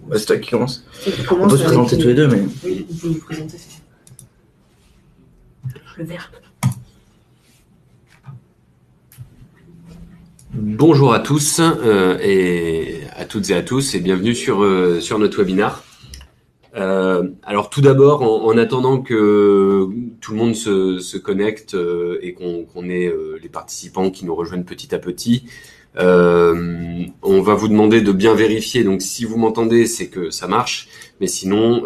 Bah, c'est toi qui commence. On peut se présenter tous les deux, mais... Oui, vous pouvez vous présenter. Le verbe. Bonjour à tous et à toutes et à tous et bienvenue sur notre webinaire. Alors tout d'abord, en attendant que tout le monde se connecte et qu'on ait les participants qui nous rejoignent petit à petit, on va vous demander de bien vérifier. Donc si vous m'entendez, c'est que ça marche, mais sinon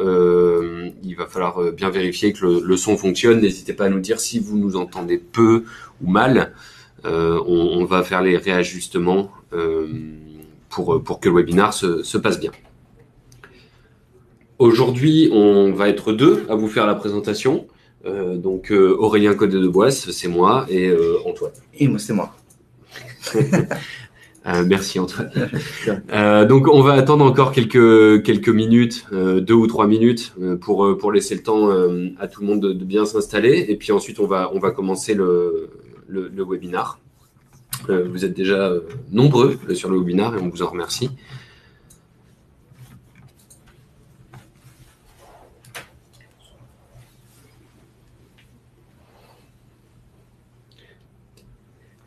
il va falloir bien vérifier que le son fonctionne. N'hésitez pas à nous dire si vous nous entendez peu ou mal. On va faire les réajustements pour que le webinaire se passe bien. Aujourd'hui, on va être deux à vous faire la présentation. Donc Aurélien Codet-Debois, c'est moi, et Antoine. Et moi, c'est moi. Merci Antoine. Donc on va attendre encore quelques minutes, 2 ou 3 minutes, pour laisser le temps à tout le monde de bien s'installer. Et puis ensuite, on va commencer le webinaire. Vous êtes déjà nombreux sur le webinaire et on vous en remercie.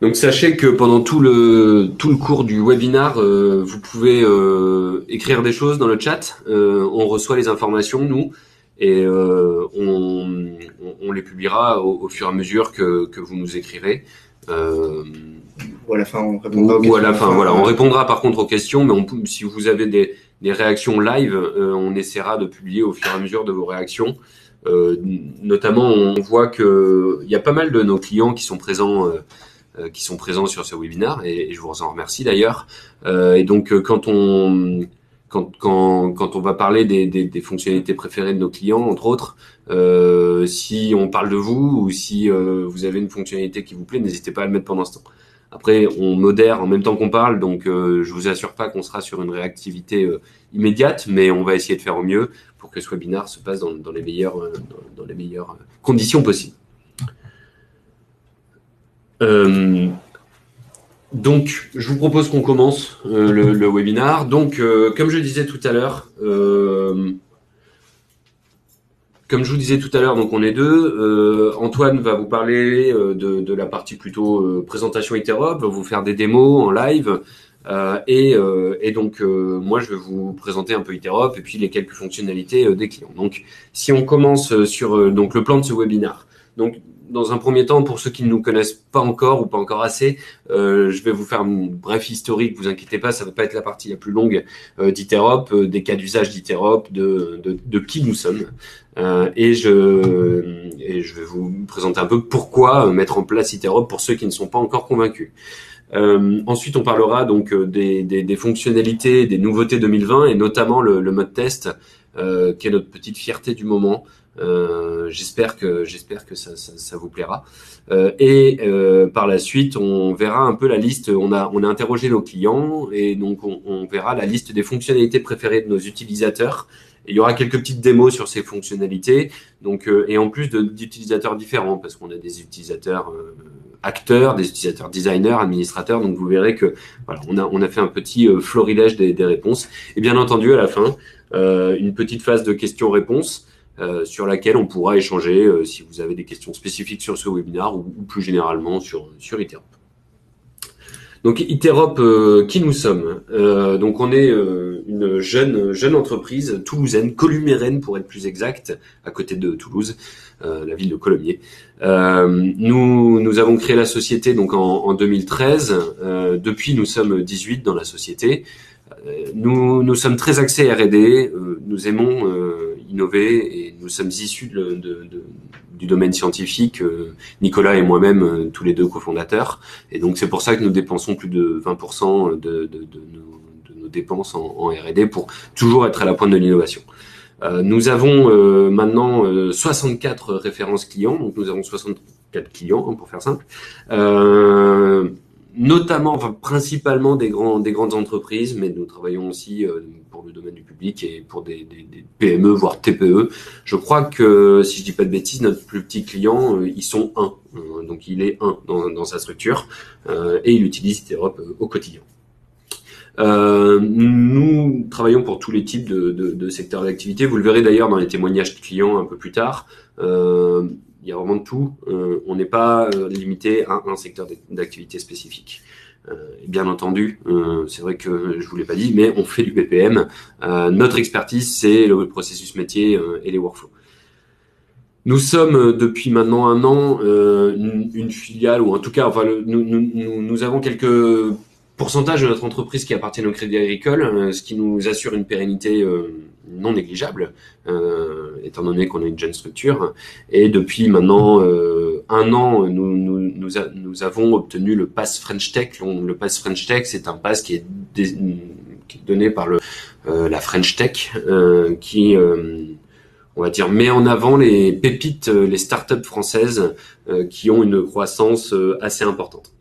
Donc sachez que pendant tout le cours du webinaire, vous pouvez écrire des choses dans le chat. On reçoit les informations, nous, et on les publiera au fur et à mesure que vous nous écrirez. Ou à la fin, on répondra aux questions. Ou à la fin, voilà. On répondra par contre aux questions, mais si vous avez des réactions live, on essaiera de publier au fur et à mesure de vos réactions. Notamment, on voit que il y a pas mal de nos clients qui sont présents sur ce webinaire, et je vous en remercie d'ailleurs. Et donc, quand on va parler des fonctionnalités préférées de nos clients, entre autres, si on parle de vous ou si vous avez une fonctionnalité qui vous plaît, n'hésitez pas à le mettre pendant ce temps. Après, on modère en même temps qu'on parle, donc je vous assure pas qu'on sera sur une réactivité immédiate, mais on va essayer de faire au mieux pour que ce webinaire se passe dans les meilleures conditions possibles. Donc, je vous propose qu'on commence le webinaire. Donc, comme je disais tout à l'heure, donc on est deux. Antoine va vous parler de la partie plutôt présentation Iterop, va vous faire des démos en live, et donc moi je vais vous présenter un peu Iterop et puis les quelques fonctionnalités des clients. Donc, si on commence sur donc le plan de ce webinaire. Donc, dans un premier temps, pour ceux qui ne nous connaissent pas encore ou pas encore assez, je vais vous faire un bref historique. Vous inquiétez pas, ça va pas être la partie la plus longue d'Iterop, des cas d'usage d'Iterop, de qui nous sommes. Et je vais vous présenter un peu pourquoi mettre en place Iterop pour ceux qui ne sont pas encore convaincus. Ensuite, on parlera donc des fonctionnalités, des nouveautés 2020 et notamment le mode test, qui est notre petite fierté du moment. J'espère que ça vous plaira. Par la suite, on verra un peu la liste. On a interrogé nos clients et donc on verra la liste des fonctionnalités préférées de nos utilisateurs. Et il y aura quelques petites démos sur ces fonctionnalités. Donc et en plus d'utilisateurs différents, parce qu'on a des utilisateurs acteurs, des utilisateurs designers, administrateurs. Donc vous verrez que voilà, on a fait un petit florilège des réponses. Et bien entendu, à la fin, une petite phase de questions-réponses. Sur laquelle on pourra échanger si vous avez des questions spécifiques sur ce webinaire ou plus généralement sur Iterop. Donc Iterop, qui nous sommes donc on est une jeune entreprise toulousaine, columérienne pour être plus exact, à côté de Toulouse, la ville de Colomiers. Nous avons créé la société donc en 2013. Depuis, nous sommes 18 dans la société. Nous sommes très axés R&D, nous aimons innover et nous sommes issus du domaine scientifique, Nicolas et moi-même, tous les deux cofondateurs. Et donc c'est pour ça que nous dépensons plus de 20% de nos dépenses en R&D pour toujours être à la pointe de l'innovation. Nous avons maintenant 64 références clients, donc nous avons 64 clients pour faire simple. Notamment, enfin principalement des grandes entreprises, mais nous travaillons aussi pour le domaine du public et pour des PME voire TPE. Je crois que si je dis pas de bêtises, notre plus petit client, ils sont un, donc il est un dans sa structure et il utilise Iterop au quotidien. Nous travaillons pour tous les types de secteurs d'activité. Vous le verrez d'ailleurs dans les témoignages de clients un peu plus tard. Il y a vraiment de tout. On n'est pas limité à un secteur d'activité spécifique. Bien entendu, c'est vrai que je vous l'ai pas dit, mais on fait du BPM. Notre expertise, c'est le processus métier et les workflows. Nous sommes depuis maintenant un an une filiale, ou en tout cas, enfin, nous avons quelques pourcentages de notre entreprise qui appartiennent au Crédit Agricole, ce qui nous assure une pérennité non négligeable, étant donné qu'on a une jeune structure. Et depuis maintenant un an, nous avons obtenu le Pass French Tech. Le Pass French Tech, c'est un pass qui est donné par la French Tech, qui on va dire, met en avant les pépites, les startups françaises qui ont une croissance assez importante.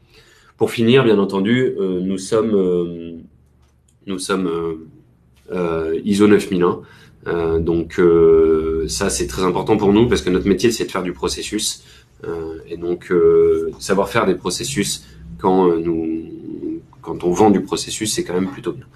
Pour finir, bien entendu, nous sommes ISO 9001. Donc ça, c'est très important pour nous parce que notre métier, c'est de faire du processus. Et donc, savoir faire des processus quand on vend du processus, c'est quand même plutôt bien.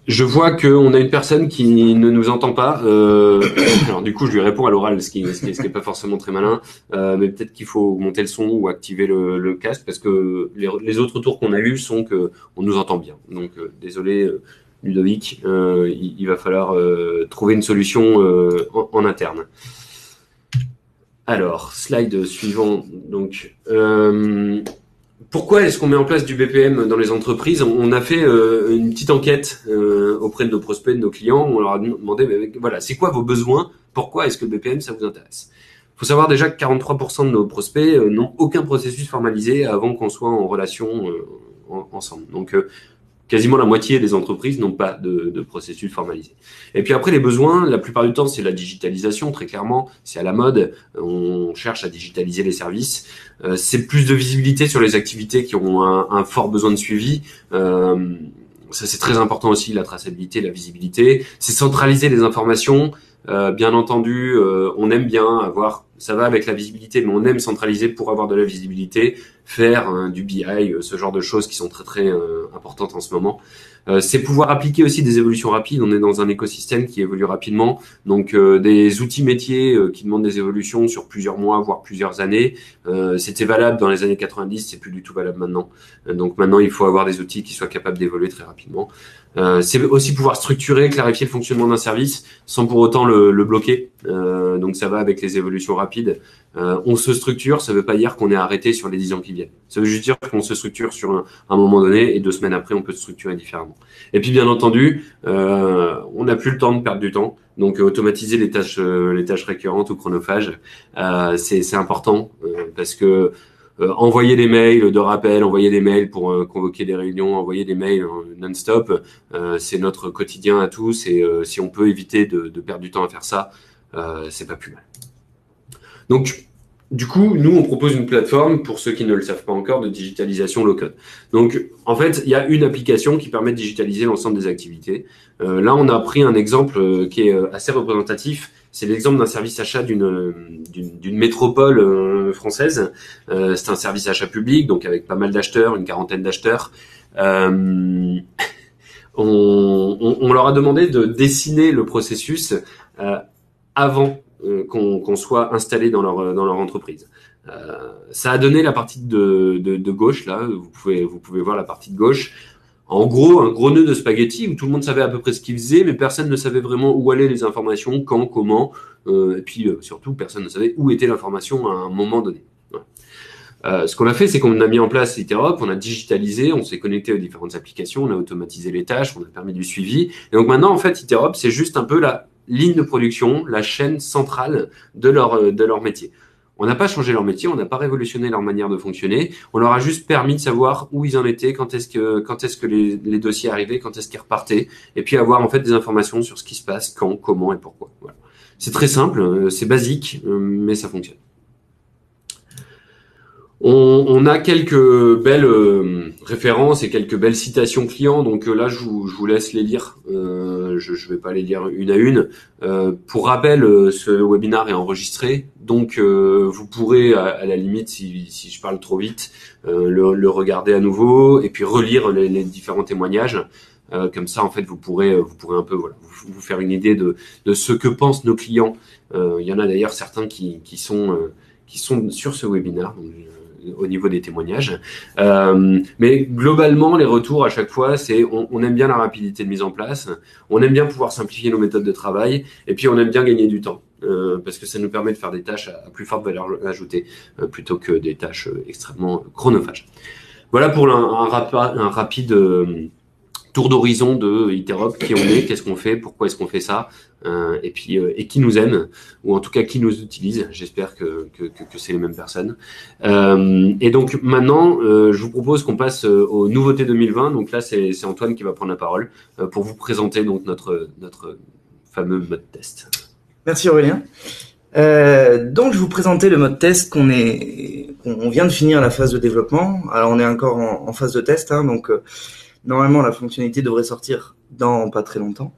Je vois qu'on a une personne qui ne nous entend pas. Alors du coup, je lui réponds à l'oral, ce qui est pas forcément très malin. Mais peut-être qu'il faut monter le son ou activer le casque parce que les autres tours qu'on a eus sont que on nous entend bien. Donc désolé, Ludovic, il va falloir trouver une solution en interne. Alors, slide suivant. Donc, pourquoi est-ce qu'on met en place du BPM dans les entreprises? On a fait une petite enquête auprès de nos prospects, de nos clients. On leur a demandé, voilà, c'est quoi vos besoins? Pourquoi est-ce que le BPM, ça vous intéresse? Il faut savoir déjà que 43% de nos prospects n'ont aucun processus formalisé avant qu'on soit en relation ensemble. Donc, quasiment la moitié des entreprises n'ont pas de processus formalisé. Et puis après, les besoins, la plupart du temps, c'est la digitalisation, très clairement. C'est à la mode. On cherche à digitaliser les services. C'est plus de visibilité sur les activités qui ont un fort besoin de suivi. Ça, c'est très important aussi, la traçabilité, la visibilité. C'est centraliser les informations. Bien entendu, on aime bien avoir, ça va avec la visibilité, mais on aime centraliser pour avoir de la visibilité, faire du BI, ce genre de choses qui sont très très importantes en ce moment. C'est pouvoir appliquer aussi des évolutions rapides. On est dans un écosystème qui évolue rapidement, donc des outils métiers qui demandent des évolutions sur plusieurs mois, voire plusieurs années. C'était valable dans les années 90, c'est plus du tout valable maintenant. Donc maintenant, il faut avoir des outils qui soient capables d'évoluer très rapidement. C'est aussi pouvoir structurer, clarifier le fonctionnement d'un service sans pour autant le bloquer. Donc ça va avec les évolutions rapides. On se structure, ça veut pas dire qu'on est arrêté sur les 10 ans qui viennent. Ça veut juste dire qu'on se structure sur un moment donné et 2 semaines après, on peut se structurer différemment. Et puis bien entendu, on n'a plus le temps de perdre du temps. Donc automatiser les tâches récurrentes ou chronophages, c'est important parce que envoyer des mails de rappel, envoyer des mails pour convoquer des réunions, envoyer des mails non-stop, c'est notre quotidien à tous. Et si on peut éviter de perdre du temps à faire ça, c'est pas plus mal. Donc, du coup, nous, on propose une plateforme, pour ceux qui ne le savent pas encore, de digitalisation low-code. Donc, en fait, il y a une application qui permet de digitaliser l'ensemble des activités. Là, on a pris un exemple qui est assez représentatif. C'est l'exemple d'un service achat d'une métropole française. C'est un service achat public, donc avec pas mal d'acheteurs, une quarantaine d'acheteurs. On leur a demandé de dessiner le processus avant qu'on soit installé dans leur entreprise. Ça a donné la partie de gauche, là, vous pouvez voir la partie de gauche. En gros, un gros nœud de spaghetti où tout le monde savait à peu près ce qu'il faisait, mais personne ne savait vraiment où allaient les informations, quand, comment, et puis surtout, personne ne savait où était l'information à un moment donné. Ouais. Ce qu'on a fait, c'est qu'on a mis en place Iterop, on a digitalisé, on s'est connecté aux différentes applications, on a automatisé les tâches, on a permis du suivi. Et donc maintenant, en fait, Iterop, c'est juste un peu la ligne de production, la chaîne centrale de leur métier. On n'a pas changé leur métier, on n'a pas révolutionné leur manière de fonctionner. On leur a juste permis de savoir où ils en étaient, quand est-ce que les dossiers arrivaient, quand est-ce qu'ils repartaient, et puis avoir en fait des informations sur ce qui se passe, quand, comment et pourquoi. Voilà. C'est très simple, c'est basique, mais ça fonctionne. On a quelques belles références et quelques belles citations clients, donc là je vous laisse les lire. Je vais pas les lire une à une. Pour rappel, ce webinaire est enregistré, donc vous pourrez à la limite, si je parle trop vite, le regarder à nouveau et puis relire les différents témoignages. Comme ça, en fait, vous pourrez un peu vous faire une idée de ce que pensent nos clients. Il y en a d'ailleurs certains qui sont sur ce webinaire. Donc, au niveau des témoignages. Mais globalement, les retours à chaque fois, c'est on aime bien la rapidité de mise en place, on aime bien pouvoir simplifier nos méthodes de travail, et puis on aime bien gagner du temps, parce que ça nous permet de faire des tâches à plus forte valeur ajoutée, plutôt que des tâches extrêmement chronophages. Voilà pour un rapide tour d'horizon de Iterop, qui on est, qu'est-ce qu'on fait, pourquoi est-ce qu'on fait ça, et puis et qui nous aime, ou en tout cas qui nous utilise. J'espère que c'est les mêmes personnes. Et donc maintenant, je vous propose qu'on passe aux nouveautés 2020. Donc là, c'est Antoine qui va prendre la parole pour vous présenter donc notre fameux mode test. Merci Aurélien. Donc je vous présentais le mode test qu'on vient de finir la phase de développement. Alors on est encore en phase de test, hein, donc normalement la fonctionnalité devrait sortir dans pas très longtemps.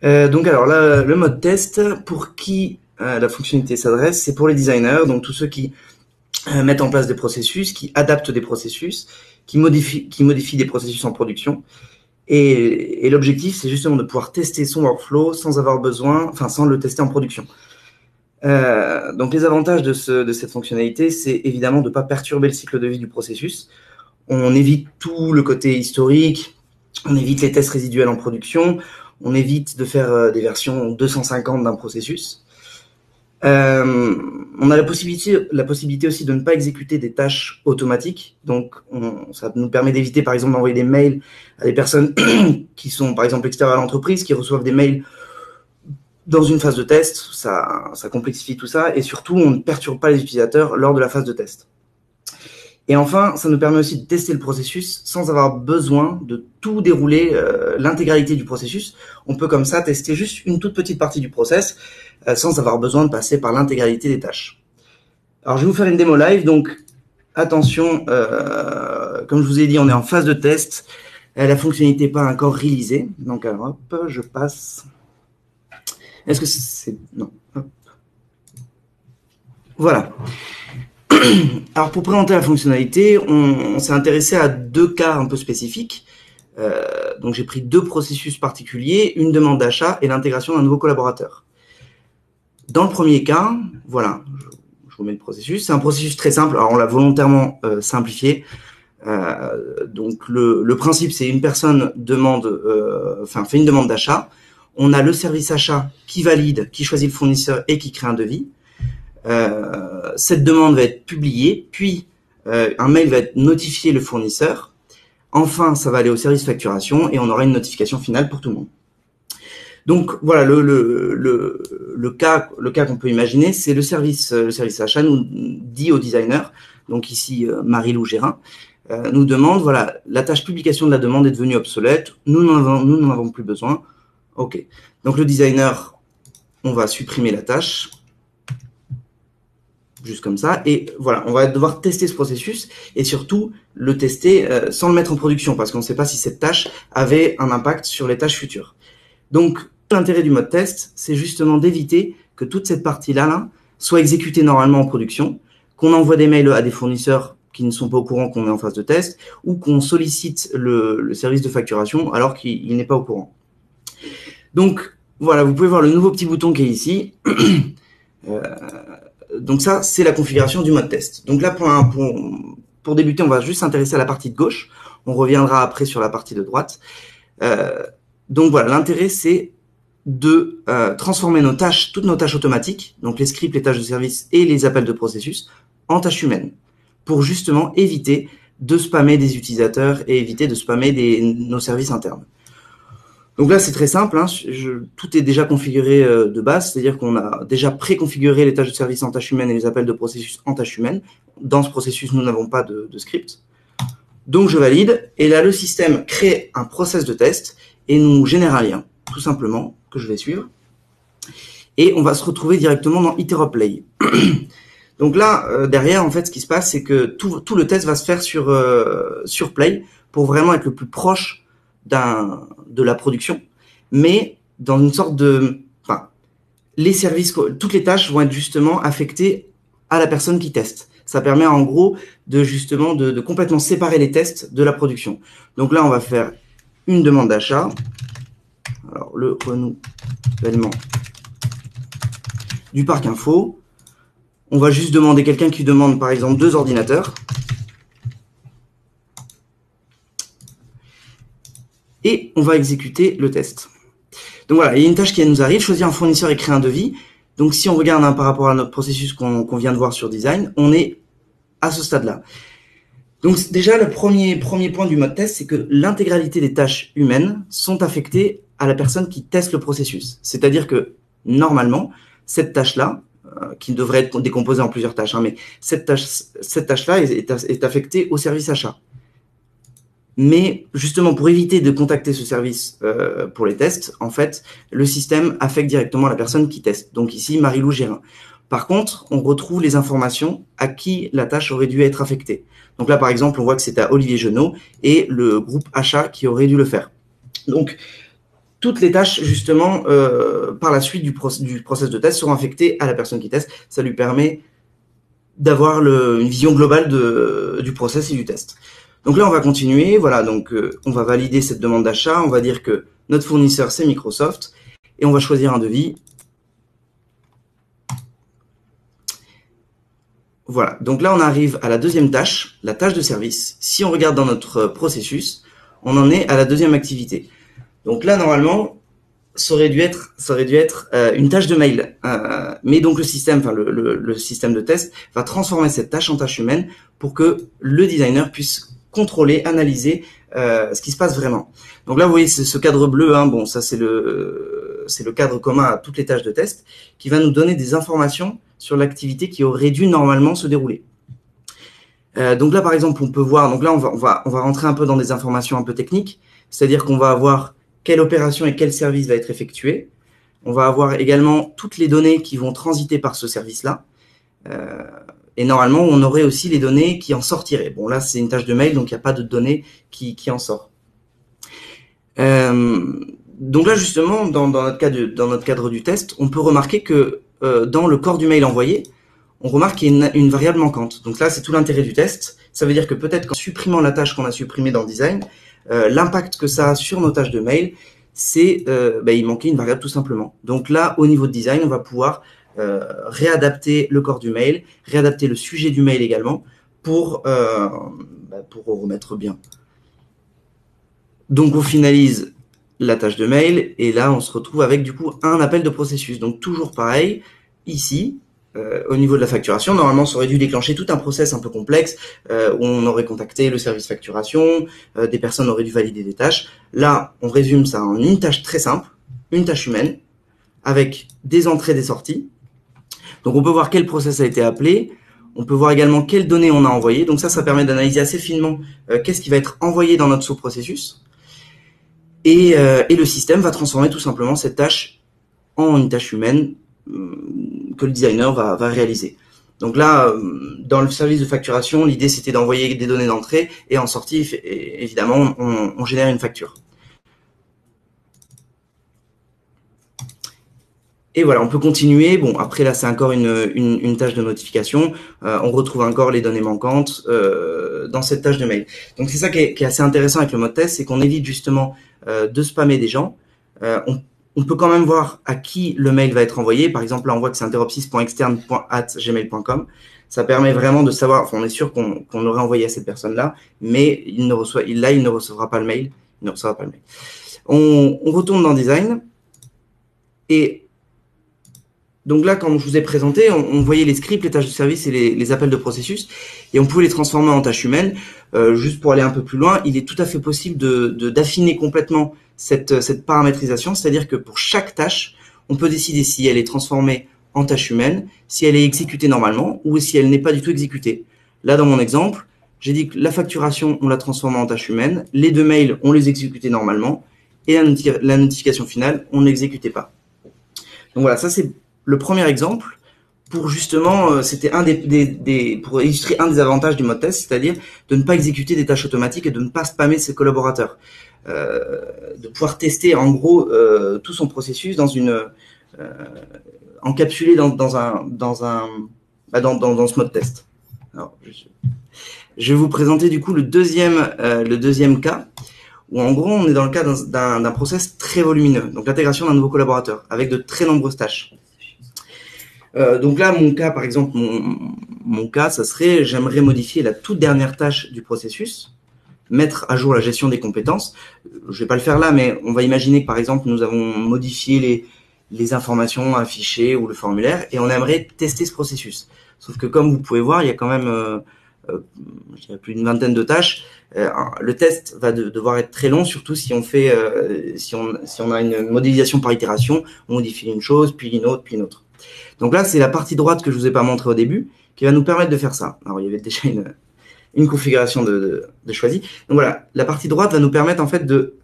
Donc alors là, le mode test, pour qui la fonctionnalité s'adresse, c'est pour les designers, donc tous ceux qui mettent en place des processus, qui adaptent des processus, qui modifient des processus en production. Et l'objectif, c'est justement de pouvoir tester son workflow sans le tester en production. Donc les avantages de cette fonctionnalité, c'est évidemment de ne pas perturber le cycle de vie du processus. On évite tout le côté historique, on évite les tests résiduels en production, on évite de faire des versions 250 d'un processus. On a la possibilité aussi de ne pas exécuter des tâches automatiques. Donc, ça nous permet d'éviter, par exemple, d'envoyer des mails à des personnes qui sont, par exemple, extérieures à l'entreprise, qui reçoivent des mails dans une phase de test. Ça complexifie tout ça. Et surtout, on ne perturbe pas les utilisateurs lors de la phase de test. Et enfin, ça nous permet aussi de tester le processus sans avoir besoin de tout dérouler, l'intégralité du processus. On peut comme ça tester juste une toute petite partie du process sans avoir besoin de passer par l'intégralité des tâches. Alors, je vais vous faire une démo live. Donc, attention, comme je vous ai dit, on est en phase de test. La fonctionnalité n'est pas encore réalisée. Donc, alors, hop, je passe. Est-ce que c'est... Non. Hop. Voilà. Alors, pour présenter la fonctionnalité, on s'est intéressé à deux cas un peu spécifiques. Donc, j'ai pris deux processus particuliers, une demande d'achat et l'intégration d'un nouveau collaborateur. Dans le premier cas, voilà, je vous mets le processus. C'est un processus très simple. Alors, on l'a volontairement simplifié. Donc, le principe, c'est une personne fait une demande d'achat. On a le service achat qui valide, qui choisit le fournisseur et qui crée un devis. Cette demande va être publiée, puis un mail va être notifié le fournisseur. Enfin, ça va aller au service facturation et on aura une notification finale pour tout le monde. Donc voilà, le cas qu'on peut imaginer, c'est le service achat nous dit au designer, donc ici Marie-Lou Gérin, nous demande, voilà, la tâche publication de la demande est devenue obsolète, nous n'en avons plus besoin. Ok, donc le designer, on va supprimer la tâche. Juste comme ça, et voilà, on va devoir tester ce processus et surtout le tester sans le mettre en production parce qu'on ne sait pas si cette tâche avait un impact sur les tâches futures. Donc, l'intérêt du mode test, c'est justement d'éviter que toute cette partie-là soit exécutée normalement en production, qu'on envoie des mails à des fournisseurs qui ne sont pas au courant qu'on est en phase de test ou qu'on sollicite le service de facturation alors qu'il n'est pas au courant. Donc, voilà, vous pouvez voir le nouveau petit bouton qui est ici. Donc ça, c'est la configuration du mode test. Donc là, pour débuter, on va juste s'intéresser à la partie de gauche. On reviendra après sur la partie de droite. Donc voilà, l'intérêt, c'est de transformer toutes nos tâches automatiques, donc les scripts, les tâches de service et les appels de processus, en tâches humaines, pour justement éviter de spammer des utilisateurs et éviter de spammer nos services internes. Donc là, c'est très simple, hein, tout est déjà configuré de base, c'est-à-dire qu'on a déjà préconfiguré les tâches de service en tâches humaines et les appels de processus en tâches humaines. Dans ce processus, nous n'avons pas de script. Donc, je valide, et là, le système crée un process de test et nous génère un lien, tout simplement, que je vais suivre. Et on va se retrouver directement dans Iterop Play. Donc là, derrière, en fait, ce qui se passe, c'est que tout le test va se faire sur Play pour vraiment être le plus proche de la production, mais dans une sorte de, enfin, les services, toutes les tâches vont être justement affectées à la personne qui teste. Ça permet en gros de complètement séparer les tests de la production. Donc là, on va faire une demande d'achat. Alors le renouvellement du parc info. On va juste demander quelqu'un qui demande par exemple 2 ordinateurs. Et on va exécuter le test. Donc voilà, il y a une tâche qui nous arrive, choisir un fournisseur et créer un devis. Donc si on regarde par rapport à notre processus qu'on vient de voir sur design, on est à ce stade-là. Donc déjà, le premier point du mode test, c'est que l'intégralité des tâches humaines sont affectées à la personne qui teste le processus. C'est-à-dire que normalement, cette tâche-là, qui devrait être décomposée en plusieurs tâches, mais cette tâche-là est affectée au service achat. Mais justement, pour éviter de contacter ce service pour les tests, en fait, le système affecte directement la personne qui teste. Donc ici, Marie-Lou Gérin. Par contre, on retrouve les informations à qui la tâche aurait dû être affectée. Donc là, par exemple, on voit que c'est à Olivier Genot et le groupe achat qui aurait dû le faire. Donc, toutes les tâches, justement, par la suite du process de test seront affectées à la personne qui teste. Ça lui permet d'avoir une vision globale du process et du test. Donc là, on va continuer. Voilà, donc on va valider cette demande d'achat. On va dire que notre fournisseur, c'est Microsoft. Et on va choisir un devis. Voilà, donc là, on arrive à la deuxième tâche, la tâche de service. Si on regarde dans notre processus, on en est à la deuxième activité. Donc là, normalement, ça aurait dû être une tâche de mail. Mais donc le système de test va transformer cette tâche en tâche humaine pour que le designer puisse contrôler, analyser ce qui se passe vraiment. Donc là, vous voyez, c'est ce cadre bleu. Bon, ça c'est le cadre commun à toutes les tâches de test qui va nous donner des informations sur l'activité qui aurait dû normalement se dérouler. Donc là, par exemple, on peut voir. Donc là, on va rentrer un peu dans des informations un peu techniques, c'est-à-dire qu'on va avoir quelle opération et quel service va être effectué. On va avoir également toutes les données qui vont transiter par ce service-là. Et normalement, on aurait aussi les données qui en sortiraient. Bon, là, c'est une tâche de mail, donc il n'y a pas de données qui en sort. Donc là, justement, dans notre cadre du test, on peut remarquer que dans le corps du mail envoyé, on remarque qu'il y a une variable manquante. Donc là, c'est tout l'intérêt du test. Ça veut dire que peut-être qu'en supprimant la tâche qu'on a supprimée dans le design, l'impact que ça a sur nos tâches de mail, c'est il manquait une variable tout simplement. Donc là, au niveau de design, on va pouvoir réadapter le corps du mail, réadapter le sujet du mail également pour remettre bien. Donc on finalise la tâche de mail et là on se retrouve avec du coup un appel de processus. Donc toujours pareil, ici, au niveau de la facturation, normalement ça aurait dû déclencher tout un process un peu complexe où on aurait contacté le service facturation, des personnes auraient dû valider des tâches. Là, on résume ça en une tâche très simple, une tâche humaine, avec des entrées, des sorties. Donc on peut voir quel process a été appelé, on peut voir également quelles données on a envoyées. Donc ça permet d'analyser assez finement qu'est-ce qui va être envoyé dans notre sous-processus. Et le système va transformer tout simplement cette tâche en une tâche humaine que le designer va réaliser. Donc là, dans le service de facturation, l'idée c'était d'envoyer des données d'entrée et en sortie, évidemment, on génère une facture. Et voilà, on peut continuer. Bon, après là, c'est encore une tâche de notification. On retrouve encore les données manquantes dans cette tâche de mail. Donc c'est ça qui est assez intéressant avec le mode test, c'est qu'on évite justement de spammer des gens. On peut quand même voir à qui le mail va être envoyé. Par exemple, là, on voit que c'est interopsys.externe@gmail.com. Ça permet vraiment de savoir, enfin, on est sûr qu'on aurait envoyé à cette personne-là, mais il ne recevra pas le mail. Il ne recevra pas le mail. On retourne dans Design. Et donc là, comme je vous ai présenté, on voyait les scripts, les tâches de service et les appels de processus, et on pouvait les transformer en tâches humaines. Juste pour aller un peu plus loin, il est tout à fait possible d'affiner complètement cette paramétrisation, c'est-à-dire que pour chaque tâche, on peut décider si elle est transformée en tâche humaine, si elle est exécutée normalement, ou si elle n'est pas du tout exécutée. Là, dans mon exemple, j'ai dit que la facturation, on l'a transformée en tâche humaine, les deux mails, on les exécutait normalement, et la notification finale, on ne l'exécutait pas. Donc voilà, ça c'est le premier exemple pour justement, c'était pour illustrer un des avantages du mode test, c'est-à-dire de ne pas exécuter des tâches automatiques et de ne pas spammer ses collaborateurs, de pouvoir tester en gros tout son processus dans encapsulé dans ce mode test. Alors, je vais vous présenter du coup le deuxième cas, où en gros on est dans le cas d'un process très volumineux, donc l'intégration d'un nouveau collaborateur avec de très nombreuses tâches. Donc là, mon cas, par exemple, mon cas, ça serait, j'aimerais modifier la toute dernière tâche du processus, mettre à jour la gestion des compétences. Je vais pas le faire là, mais on va imaginer que par exemple, nous avons modifié les informations affichées ou le formulaire, et on aimerait tester ce processus. Sauf que comme vous pouvez voir, il y a quand même je dirais plus d'une vingtaine de tâches. Le test va devoir être très long, surtout si on fait, si on a une modélisation par itération, on modifie une chose, puis une autre, puis une autre. Donc là, c'est la partie droite que je vous ai pas montré au début, qui va nous permettre de faire ça. Alors, il y avait déjà une configuration de choisie. Donc voilà, la partie droite va nous permettre en fait de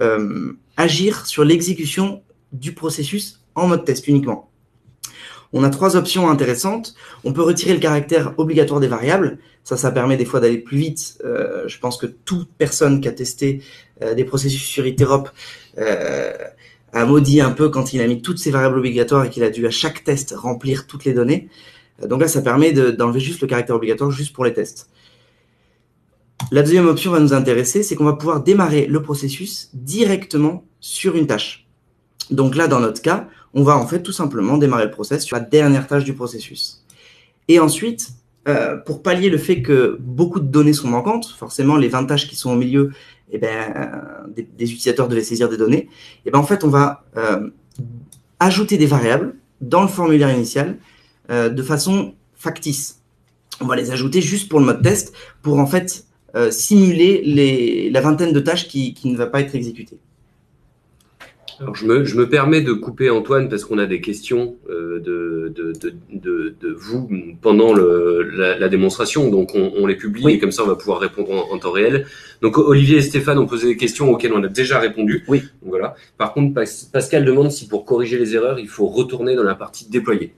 agir sur l'exécution du processus en mode test uniquement. On a 3 options intéressantes. On peut retirer le caractère obligatoire des variables. Ça permet des fois d'aller plus vite. Je pense que toute personne qui a testé des processus sur Iterop a maudit un peu quand il a mis toutes ces variables obligatoires et qu'il a dû à chaque test remplir toutes les données. Donc là, ça permet d'enlever juste le caractère obligatoire juste pour les tests. La deuxième option va nous intéresser, c'est qu'on va pouvoir démarrer le processus directement sur une tâche. Donc là, dans notre cas, on va en fait tout simplement démarrer le process sur la dernière tâche du processus. Et ensuite, pour pallier le fait que beaucoup de données sont manquantes, forcément les 20 tâches qui sont au milieu, eh des utilisateurs devaient saisir des données, en fait on va ajouter des variables dans le formulaire initial de façon factice. On va les ajouter juste pour le mode test, pour en fait simuler la vingtaine de tâches qui ne va pas être exécutée. Alors je me permets de couper Antoine parce qu'on a des questions de vous pendant la démonstration, donc on les publie, oui. Et comme ça on va pouvoir répondre en temps réel. Donc Olivier et Stéphane ont posé des questions auxquelles on a déjà répondu. Oui. Donc voilà. Par contre, Pascal demande si pour corriger les erreurs, il faut retourner dans la partie déployée.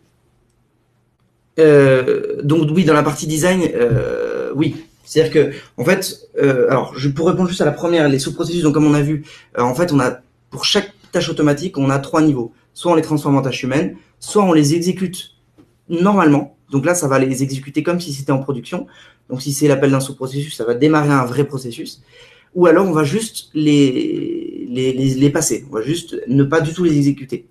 Donc oui, dans la partie design, oui. C'est-à-dire que en fait, alors pour répondre juste à la première, les sous-processus, donc comme on a vu, en fait on a pour chaque tâche automatique, on a 3 niveaux. Soit on les transforme en tâches humaines, soit on les exécute normalement. Donc là, ça va les exécuter comme si c'était en production. Donc si c'est l'appel d'un sous-processus, ça va démarrer un vrai processus. Ou alors, on va juste les passer. On va juste ne pas du tout les exécuter.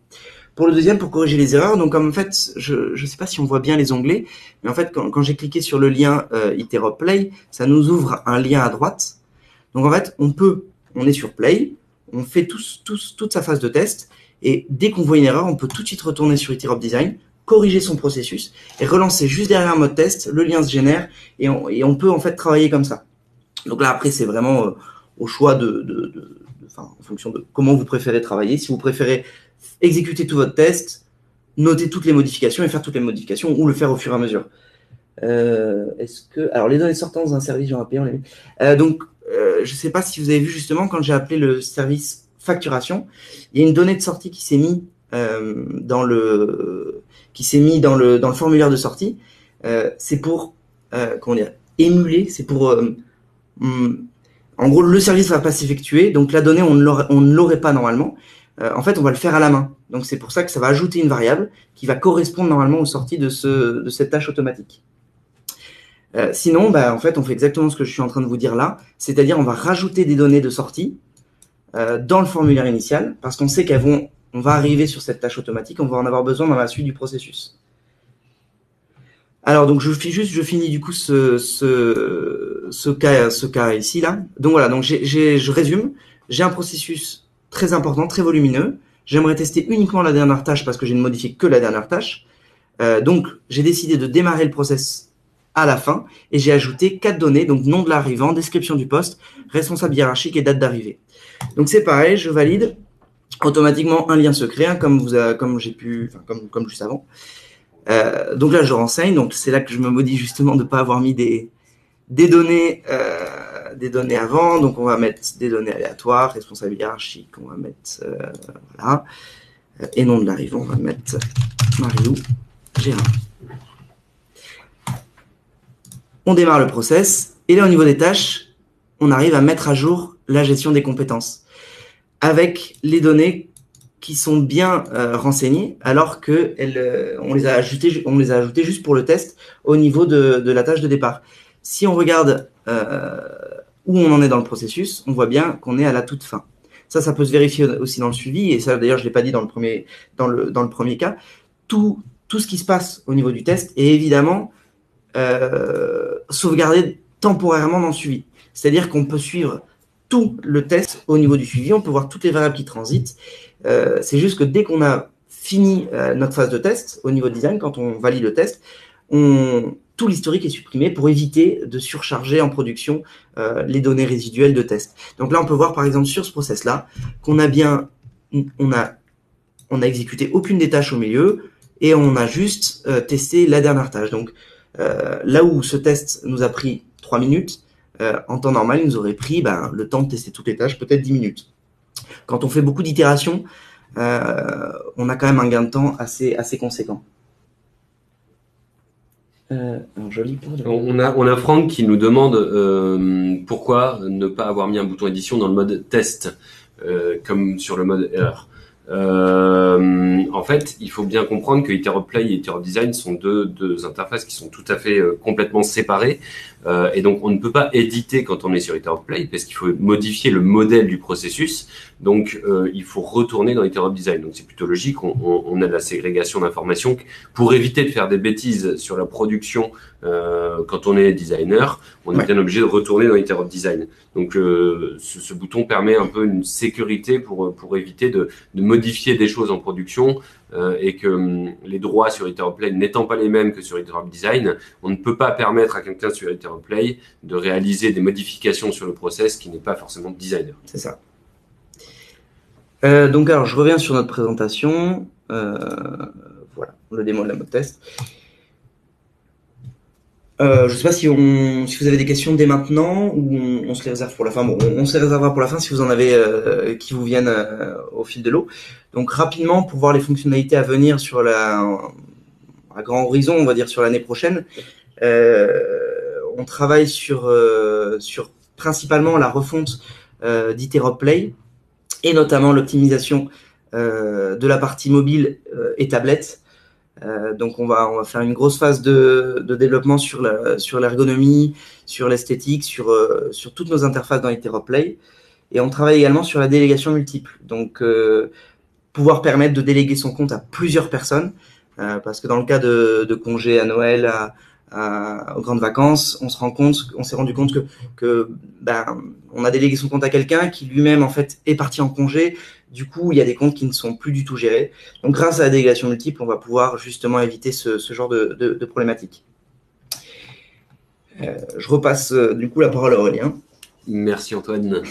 Pour le deuxième, pour corriger les erreurs, donc comme en fait, je sais pas si on voit bien les onglets, mais en fait, quand j'ai cliqué sur le lien Iterop Play, ça nous ouvre un lien à droite. Donc en fait, on est sur Play, on fait toute sa phase de test, et dès qu'on voit une erreur, on peut tout de suite retourner sur Iterop Design, corriger son processus, et relancer juste derrière un mode test, le lien se génère, et on peut en fait travailler comme ça. Donc là, après, c'est vraiment au choix en fonction de comment vous préférez travailler. Si vous préférez exécuter tout votre test, noter toutes les modifications et faire toutes les modifications, ou le faire au fur et à mesure. Alors, les données sortantes d'un service, j'en ai on les met. Donc, je ne sais pas si vous avez vu justement quand j'ai appelé le service facturation, il y a une donnée de sortie qui s'est mise dans le formulaire de sortie. C'est pour émuler, c'est pour en gros le service va pas s'effectuer, donc la donnée on ne l'aurait pas normalement. En fait, on va le faire à la main. Donc c'est pour ça que ça va ajouter une variable qui va correspondre normalement aux sorties de cette tâche automatique. Sinon, en fait, on fait exactement ce que je suis en train de vous dire là, c'est-à-dire on va rajouter des données de sortie dans le formulaire initial, parce qu'on sait on va arriver sur cette tâche automatique, on va en avoir besoin dans la suite du processus. Alors, donc je finis du coup ce cas ici là. Donc voilà, donc je résume. J'ai un processus très important, très volumineux. J'aimerais tester uniquement la dernière tâche parce que j'ai ne modifié que la dernière tâche. Donc j'ai décidé de démarrer le process à la fin, et j'ai ajouté 4 données, donc nom de l'arrivant, description du poste, responsable hiérarchique et date d'arrivée. Donc c'est pareil, je valide automatiquement un lien se crée, comme juste avant. Donc là je renseigne, donc c'est là que je me maudis justement de ne pas avoir mis des données avant, donc on va mettre des données aléatoires, responsable hiérarchique, on va mettre voilà, et nom de l'arrivant, on va mettre Mariou Gérard. On démarre le process et là, au niveau des tâches, on arrive à mettre à jour la gestion des compétences avec les données qui sont bien renseignées, alors que on les a ajoutées juste pour le test au niveau de la tâche de départ. Si on regarde où on en est dans le processus, on voit bien qu'on est à la toute fin. Ça peut se vérifier aussi dans le suivi, et ça d'ailleurs je l'ai pas dit dans le premier cas. Tout ce qui se passe au niveau du test est évidemment sauvegardé temporairement dans le suivi. C'est-à-dire qu'on peut suivre tout le test au niveau du suivi, on peut voir toutes les variables qui transitent. C'est juste que dès qu'on a fini notre phase de test au niveau de design, quand on valide le test, tout l'historique est supprimé pour éviter de surcharger en production les données résiduelles de test. Donc là, on peut voir par exemple sur ce process-là qu'on on a exécuté aucune des tâches au milieu et on a juste testé la dernière tâche. Donc là où ce test nous a pris 3 minutes, en temps normal, il nous aurait pris le temps de tester toutes les tâches, peut-être 10 minutes. Quand on fait beaucoup d'itérations, on a quand même un gain de temps assez conséquent. On a Franck qui nous demande pourquoi ne pas avoir mis un bouton édition dans le mode test, comme sur le mode erreur. En fait, il faut bien comprendre que IterOpLay et IterOpDesign sont deux interfaces qui sont tout à fait complètement séparées, et donc on ne peut pas éditer quand on est sur IterOpLay parce qu'il faut modifier le modèle du processus. Donc il faut retourner dans IterOpDesign. Donc c'est plutôt logique. On a de la ségrégation d'informations pour éviter de faire des bêtises sur la production. Quand on est designer, on est bien obligé de retourner dans IterOpDesign. Donc ce bouton permet un peu une sécurité pour éviter de modifier des choses en production, et que les droits sur IterOpLay n'étant pas les mêmes que sur IterOpDesign, on ne peut pas permettre à quelqu'un sur IterOpLay de réaliser des modifications sur le process qui n'est pas forcément designer. C'est ça. Donc alors je reviens sur notre présentation. Voilà, le démo de la mode test. Je sais pas si vous avez des questions dès maintenant ou on se les réserve pour la fin. Bon, on se les réservera pour la fin si vous en avez qui vous viennent au fil de l'eau. Donc rapidement, pour voir les fonctionnalités à venir sur à grand horizon, on va dire sur l'année prochaine, on travaille sur principalement la refonte d'IterOpLay et notamment l'optimisation de la partie mobile et tablette. Donc on va faire une grosse phase de développement sur l'ergonomie, sur l'esthétique, sur toutes nos interfaces dans IterOpLay, et on travaille également sur la délégation multiple. Donc pouvoir permettre de déléguer son compte à plusieurs personnes, parce que dans le cas de congés à Noël, aux grandes vacances, on s'est rendu compte que on a délégué son compte à quelqu'un qui lui-même en fait est parti en congé. Du coup, il y a des comptes qui ne sont plus du tout gérés. Donc, grâce à la délégation multiple, on va pouvoir justement éviter ce genre de problématique. Je repasse du coup la parole à Aurélien. Merci Antoine.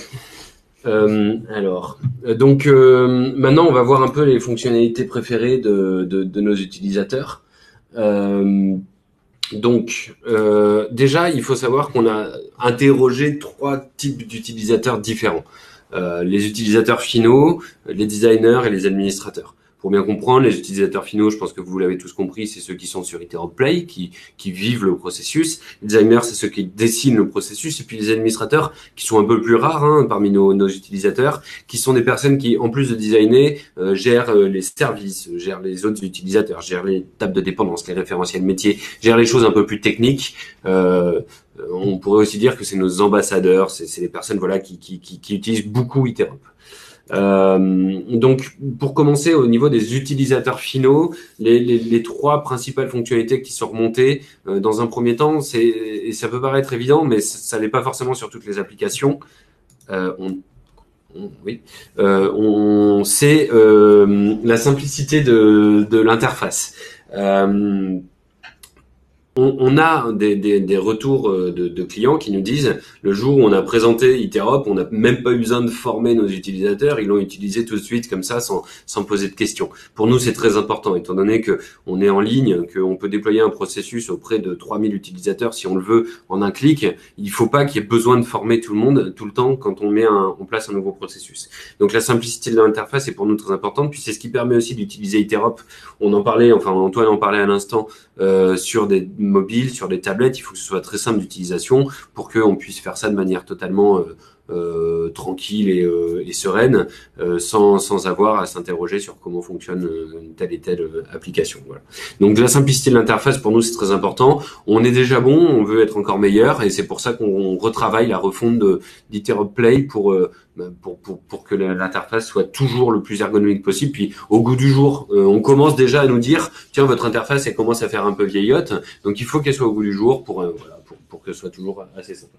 Donc maintenant, on va voir un peu les fonctionnalités préférées de nos utilisateurs. Donc, déjà, il faut savoir qu'on a interrogé 3 types d'utilisateurs différents. Les utilisateurs finaux, les designers et les administrateurs. Pour bien comprendre, les utilisateurs finaux, je pense que vous l'avez tous compris, c'est ceux qui sont sur IterOpLay, qui vivent le processus. Les designers, c'est ceux qui dessinent le processus. Et puis les administrateurs, qui sont un peu plus rares parmi nos utilisateurs, qui sont des personnes qui, en plus de designer, gèrent les services, gèrent les autres utilisateurs, gèrent les tables de dépendance, les référentiels métiers, gèrent les choses un peu plus techniques. On pourrait aussi dire que c'est nos ambassadeurs, c'est les personnes qui utilisent beaucoup IterOp. Donc, pour commencer, au niveau des utilisateurs finaux, les 3 principales fonctionnalités qui sont remontées dans un premier temps, et ça peut paraître évident, mais ça l'est pas forcément sur toutes les applications. C'est la simplicité de l'interface. On a des retours de clients qui nous disent le jour où on a présenté IterOp, on n'a même pas eu besoin de former nos utilisateurs, ils l'ont utilisé tout de suite comme ça sans poser de questions. Pour nous, c'est très important étant donné que on est en ligne, qu'on peut déployer un processus auprès de 3000 utilisateurs si on le veut en un clic. Il faut pas qu'il y ait besoin de former tout le monde tout le temps quand on met en place un nouveau processus. Donc la simplicité de l'interface est pour nous très importante, puis c'est ce qui permet aussi d'utiliser IterOp. On en parlait, enfin Antoine en parlait à l'instant, sur des mobile, sur des tablettes. Il faut que ce soit très simple d'utilisation pour qu'on puisse faire ça de manière totalement tranquille et sereine, sans avoir à s'interroger sur comment fonctionne une telle et telle application. Voilà. Donc de la simplicité de l'interface, pour nous, c'est très important. On est déjà bon, on veut être encore meilleur, et c'est pour ça qu'on retravaille la refonte d'Iterop Play pour que l'interface soit toujours le plus ergonomique possible. Puis au goût du jour, on commence déjà à nous dire, tiens, votre interface, elle commence à faire un peu vieillotte, donc il faut qu'elle soit au goût du jour pour que ce soit toujours assez sympa.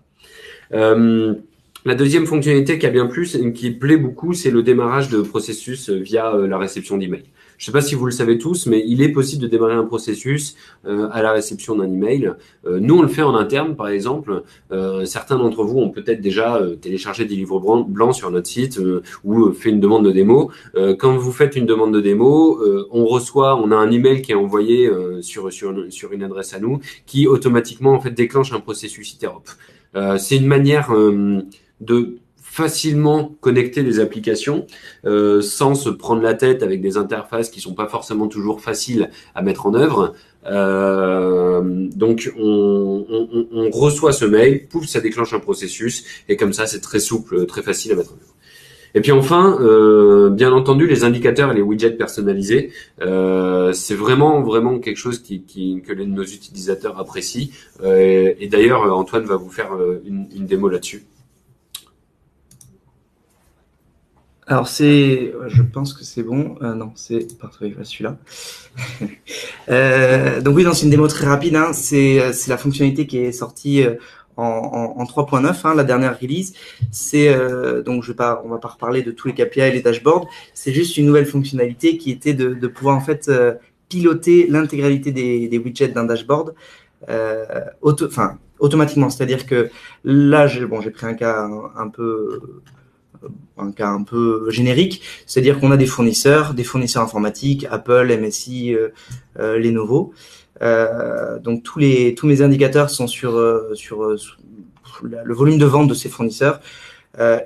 La deuxième fonctionnalité qui a bien plus, qui plaît beaucoup, c'est le démarrage de processus via la réception d'email. Je ne sais pas si vous le savez tous, mais il est possible de démarrer un processus à la réception d'un email. Nous, on le fait en interne, par exemple. Certains d'entre vous ont peut-être déjà téléchargé des livres blancs sur notre site ou fait une demande de démo. Quand vous faites une demande de démo, on a un email qui est envoyé sur une adresse à nous, qui automatiquement en fait déclenche un processus Interop. C'est une manière de facilement connecter des applications sans se prendre la tête avec des interfaces qui sont pas forcément toujours faciles à mettre en œuvre. Donc on reçoit ce mail, pouf, ça déclenche un processus et comme ça c'est très souple, très facile à mettre en œuvre. Et puis enfin, bien entendu, les indicateurs et les widgets personnalisés, c'est vraiment quelque chose que nos utilisateurs apprécient. Et d'ailleurs, Antoine va vous faire une démo là-dessus. Alors je pense que c'est bon. Non, c'est parfait, celui-là. Donc oui, c'est une démo très rapide. Hein. C'est la fonctionnalité qui est sortie en 3.9, hein, la dernière release. Donc on va pas reparler de tous les KPI et les dashboards. C'est juste une nouvelle fonctionnalité qui était de pouvoir en fait piloter l'intégralité des widgets d'un dashboard. Automatiquement. C'est-à-dire que là, j'ai pris un cas un peu générique, c'est-à-dire qu'on a des fournisseurs informatiques, Apple, MSI, Lenovo. Donc tous mes indicateurs sont sur le volume de vente de ces fournisseurs.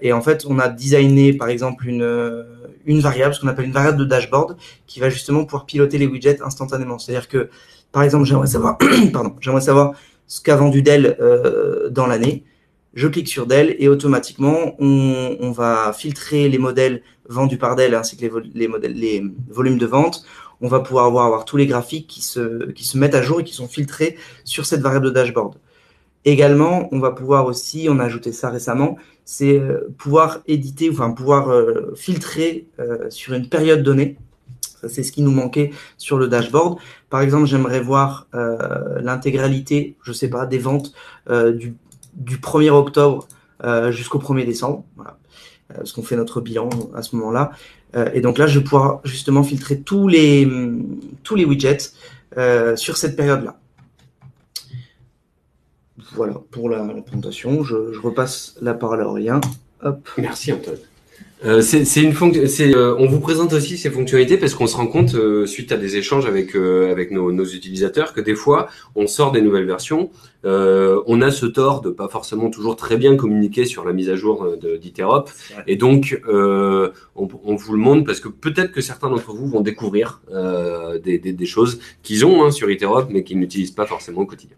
Et en fait, on a designé par exemple une variable, ce qu'on appelle une variable de dashboard, qui va justement pouvoir piloter les widgets instantanément. C'est-à-dire que, par exemple, j'aimerais savoir ce qu'a vendu Dell dans l'année. Je clique sur Dell et automatiquement, on va filtrer les modèles vendus par Dell ainsi que les volumes de vente. On va pouvoir avoir tous les graphiques qui se mettent à jour et qui sont filtrés sur cette variable de dashboard. Également, on va pouvoir aussi, on a ajouté ça récemment, c'est pouvoir éditer, filtrer sur une période donnée. Ça, c'est ce qui nous manquait sur le dashboard. Par exemple, j'aimerais voir l'intégralité, je sais pas, des ventes du 1er octobre jusqu'au 1er décembre, voilà. Parce qu'on fait notre bilan à ce moment-là. Et donc là, je vais pouvoir justement filtrer tous les widgets sur cette période-là. Voilà pour la présentation. Je repasse la parole à Aurélien. Hop. Merci Antoine. On vous présente aussi ces fonctionnalités parce qu'on se rend compte suite à des échanges avec nos utilisateurs que des fois on sort des nouvelles versions, on a ce tort de pas forcément toujours très bien communiquer sur la mise à jour d'Iterop et donc on vous le montre parce que peut-être que certains d'entre vous vont découvrir des choses qu'ils ont sur Iterop mais qu'ils n'utilisent pas forcément au quotidien.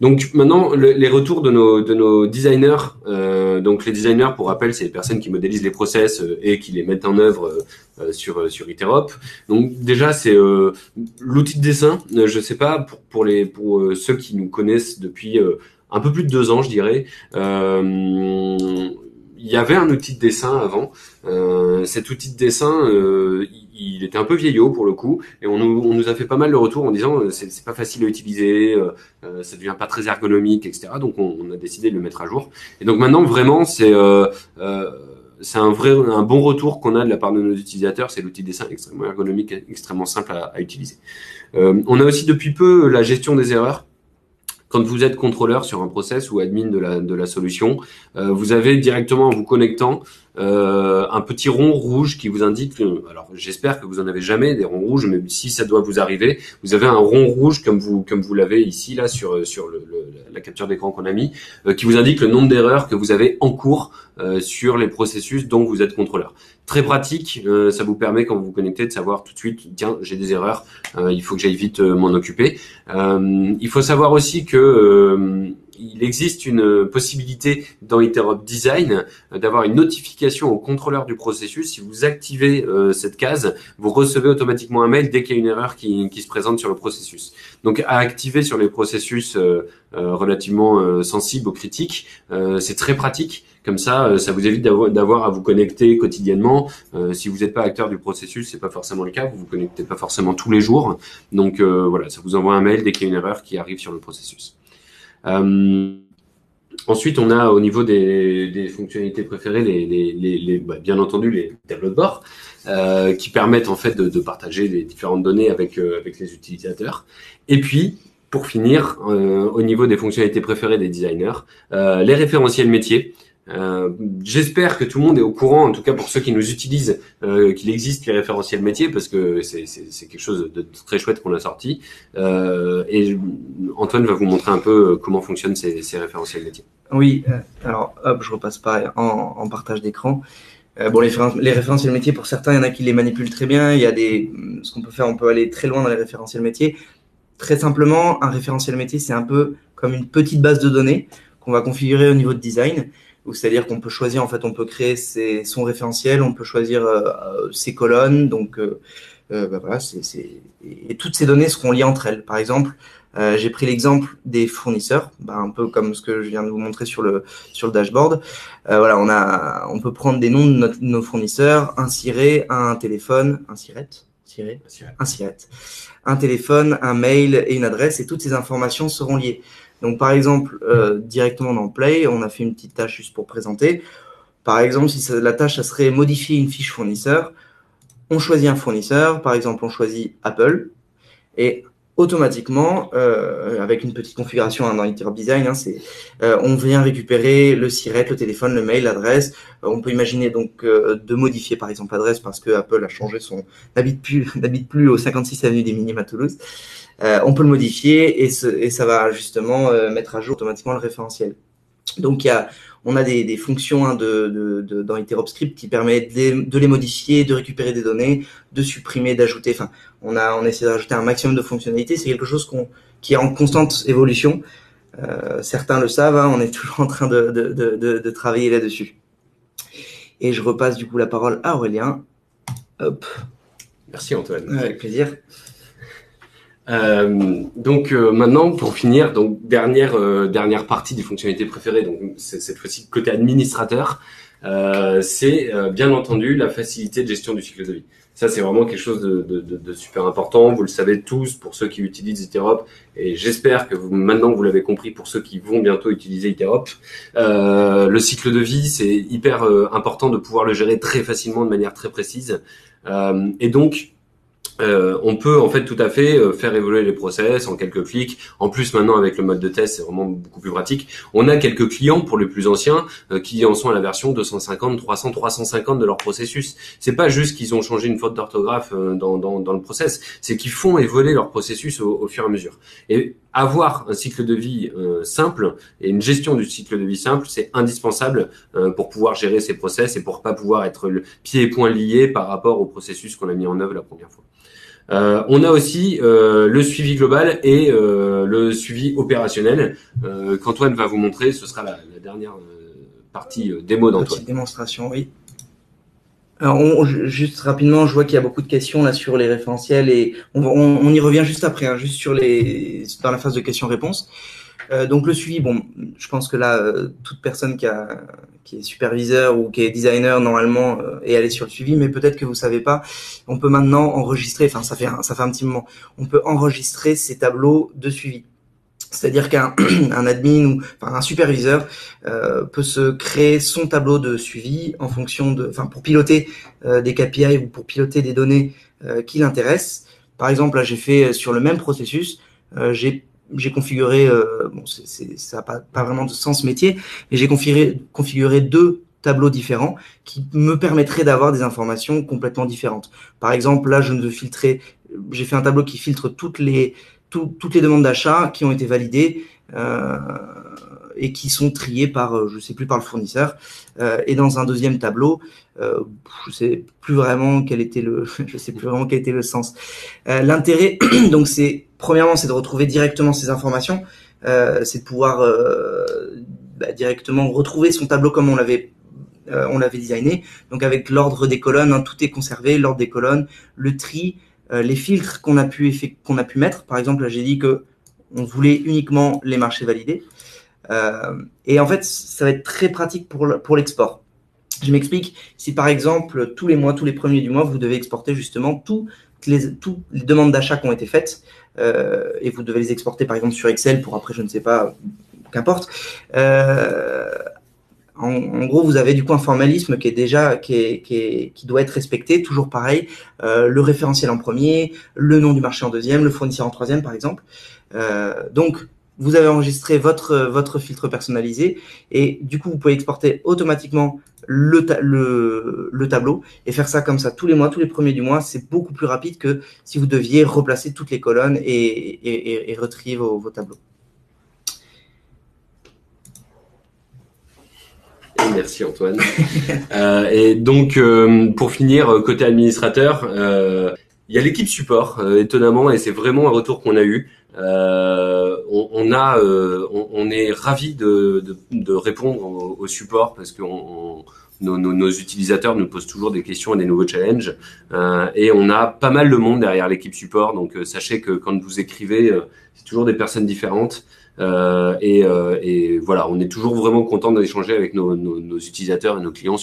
Donc maintenant, les retours de nos designers. Donc les designers, pour rappel, c'est les personnes qui modélisent les process et qui les mettent en œuvre sur Iterop. Donc déjà, c'est l'outil de dessin. Je sais pas pour ceux qui nous connaissent depuis un peu plus de 2 ans, je dirais. Il y avait un outil de dessin avant. Cet outil de dessin, il était un peu vieillot pour le coup, et on nous a fait pas mal de retours en disant c'est pas facile à utiliser, ça devient pas très ergonomique, etc. Donc on a décidé de le mettre à jour. Et donc maintenant vraiment c'est un bon retour qu'on a de la part de nos utilisateurs. C'est l'outil de dessin extrêmement ergonomique, extrêmement simple à utiliser. On a aussi depuis peu la gestion des erreurs. Quand vous êtes contrôleur sur un process ou admin de la solution, vous avez directement en vous connectant un petit rond rouge qui vous indique, alors j'espère que vous en avez jamais des ronds rouges, mais si ça doit vous arriver, vous avez un rond rouge comme vous l'avez ici là sur la capture d'écran qu'on a mis, qui vous indique le nombre d'erreurs que vous avez en cours sur les processus dont vous êtes contrôleur. Très pratique, ça vous permet quand vous vous connectez de savoir tout de suite, tiens, j'ai des erreurs, il faut que j'aille vite m'en occuper. Il faut savoir aussi que il existe une possibilité dans Interop Design d'avoir une notification au contrôleur du processus. Si vous activez cette case, vous recevez automatiquement un mail dès qu'il y a une erreur qui se présente sur le processus. Donc à activer sur les processus relativement sensibles aux critiques, c'est très pratique. Comme ça vous évite d'avoir à vous connecter quotidiennement. Si vous n'êtes pas acteur du processus, c'est pas forcément le cas. Vous vous connectez pas forcément tous les jours. Donc voilà, ça vous envoie un mail dès qu'il y a une erreur qui arrive sur le processus. Ensuite, on a au niveau des fonctionnalités préférées, bien entendu les tableaux de bord qui permettent en fait de partager les différentes données avec les utilisateurs. Et puis, pour finir, au niveau des fonctionnalités préférées des designers, les référentiels métiers. J'espère que tout le monde est au courant, en tout cas pour ceux qui nous utilisent, qu'il existe les référentiels métiers, parce que c'est quelque chose de très chouette qu'on a sorti. Et Antoine va vous montrer un peu comment fonctionnent ces référentiels métiers. Oui, alors hop, je repasse pareil en partage d'écran. Bon, les référentiels métiers, pour certains, il y en a qui les manipulent très bien. Il y a ce qu'on peut faire, on peut aller très loin dans les référentiels métiers. Très simplement, un référentiel métier, c'est un peu comme une petite base de données qu'on va configurer au niveau de design. C'est-à-dire qu'on peut choisir, en fait, on peut créer son référentiel, on peut choisir ses colonnes, donc voilà, et toutes ces données seront liées entre elles. Par exemple, j'ai pris l'exemple des fournisseurs, un peu comme ce que je viens de vous montrer sur le dashboard. Voilà, on peut prendre des noms de nos fournisseurs, un siret, un téléphone, un téléphone, un mail et une adresse, et toutes ces informations seront liées. Donc, par exemple, directement dans Play, on a fait une petite tâche juste pour présenter. Par exemple, si la tâche, ça serait modifier une fiche fournisseur, on choisit un fournisseur. Par exemple, on choisit Apple. Et automatiquement, avec une petite configuration dans Interop Design, on vient récupérer le siret, le téléphone, le mail, l'adresse. On peut imaginer donc de modifier, par exemple, l'adresse parce que Apple a changé n'habite plus au 56 avenue des Minimes à Toulouse. On peut le modifier et ça va justement mettre à jour automatiquement le référentiel. Donc on a des fonctions dans Interop Script qui permettent de les modifier, de récupérer des données, de supprimer, d'ajouter. Enfin, on essaie de rajouter un maximum de fonctionnalités. C'est quelque chose qui est en constante évolution. Certains le savent, on est toujours en train de travailler là-dessus. Et je repasse du coup la parole à Aurélien. Hop. Merci Antoine. Avec plaisir. Donc maintenant pour finir, donc dernière partie des fonctionnalités préférées, donc cette fois-ci côté administrateur, c'est bien entendu la facilité de gestion du cycle de vie. Ça c'est vraiment quelque chose de super important. Vous le savez tous pour ceux qui utilisent Interop, et j'espère que maintenant que vous l'avez compris pour ceux qui vont bientôt utiliser Interop. Le cycle de vie, c'est hyper important de pouvoir le gérer très facilement de manière très précise, et donc on peut en fait tout à fait faire évoluer les process en quelques clics. En plus maintenant avec le mode de test, c'est vraiment beaucoup plus pratique. On a quelques clients pour les plus anciens qui en sont à la version 250, 300, 350 de leur processus. C'est pas juste qu'ils ont changé une faute d'orthographe dans le process, c'est qu'ils font évoluer leur processus au fur et à mesure. Et avoir un cycle de vie simple et une gestion du cycle de vie simple, c'est indispensable pour pouvoir gérer ces process et pour pas pouvoir être le pied et poing liés par rapport au processus qu'on a mis en œuvre la première fois. On a aussi le suivi global et le suivi opérationnel qu'Antoine va vous montrer. Ce sera la dernière partie démo d'Antoine. Petite démonstration, oui. Alors, juste rapidement, je vois qu'il y a beaucoup de questions là sur les référentiels et on y revient juste après, juste dans la phase de questions-réponses. Donc le suivi, bon, je pense que là, toute personne qui est superviseur ou qui est designer normalement est allée sur le suivi, mais peut-être que vous savez pas, on peut maintenant enregistrer, enfin ça fait un petit moment, on peut enregistrer ces tableaux de suivi. C'est-à-dire qu'un admin ou un superviseur peut se créer son tableau de suivi en fonction pour piloter des KPI ou pour piloter des données qui l'intéressent. Par exemple, là j'ai fait sur le même processus, j'ai configuré, ça n'a pas vraiment de sens métier, mais j'ai configuré deux tableaux différents qui me permettraient d'avoir des informations complètement différentes. Par exemple, là, j'ai fait un tableau qui filtre toutes les demandes d'achat qui ont été validées et qui sont triées par, je sais plus, par le fournisseur. Et dans un deuxième tableau, je sais plus vraiment quel était le sens. L'intérêt, donc premièrement, c'est de retrouver directement ces informations, c'est de pouvoir directement retrouver son tableau comme on l'avait designé, donc avec l'ordre des colonnes, hein, tout est conservé, l'ordre des colonnes, le tri, les filtres qu'on a pu mettre. Par exemple, là j'ai dit que on voulait uniquement les marchés validés, et en fait ça va être très pratique pour l'export. Je m'explique. Si par exemple tous les premiers du mois, vous devez exporter justement toutes les demandes d'achat qui ont été faites, et vous devez les exporter par exemple sur Excel pour après, je ne sais pas, qu'importe. En gros, vous avez du coup un formalisme qui doit être respecté, toujours pareil. Le référentiel en premier, le nom du marché en deuxième, le fournisseur en troisième, par exemple. Donc, vous avez enregistré votre filtre personnalisé et du coup, vous pouvez exporter automatiquement le tableau et faire ça comme ça tous les mois, tous les premiers du mois. C'est beaucoup plus rapide que si vous deviez replacer toutes les colonnes et retrier vos tableaux. Merci Antoine. Et donc, pour finir, côté administrateur, il y a l'équipe support, étonnamment, et c'est vraiment un retour qu'on a eu. On est ravis de répondre au support parce que nos utilisateurs nous posent toujours des questions et des nouveaux challenges. Et on a pas mal de monde derrière l'équipe support, donc sachez que quand vous écrivez, c'est toujours des personnes différentes. Et voilà, on est toujours vraiment content d'échanger avec nos utilisateurs et nos clients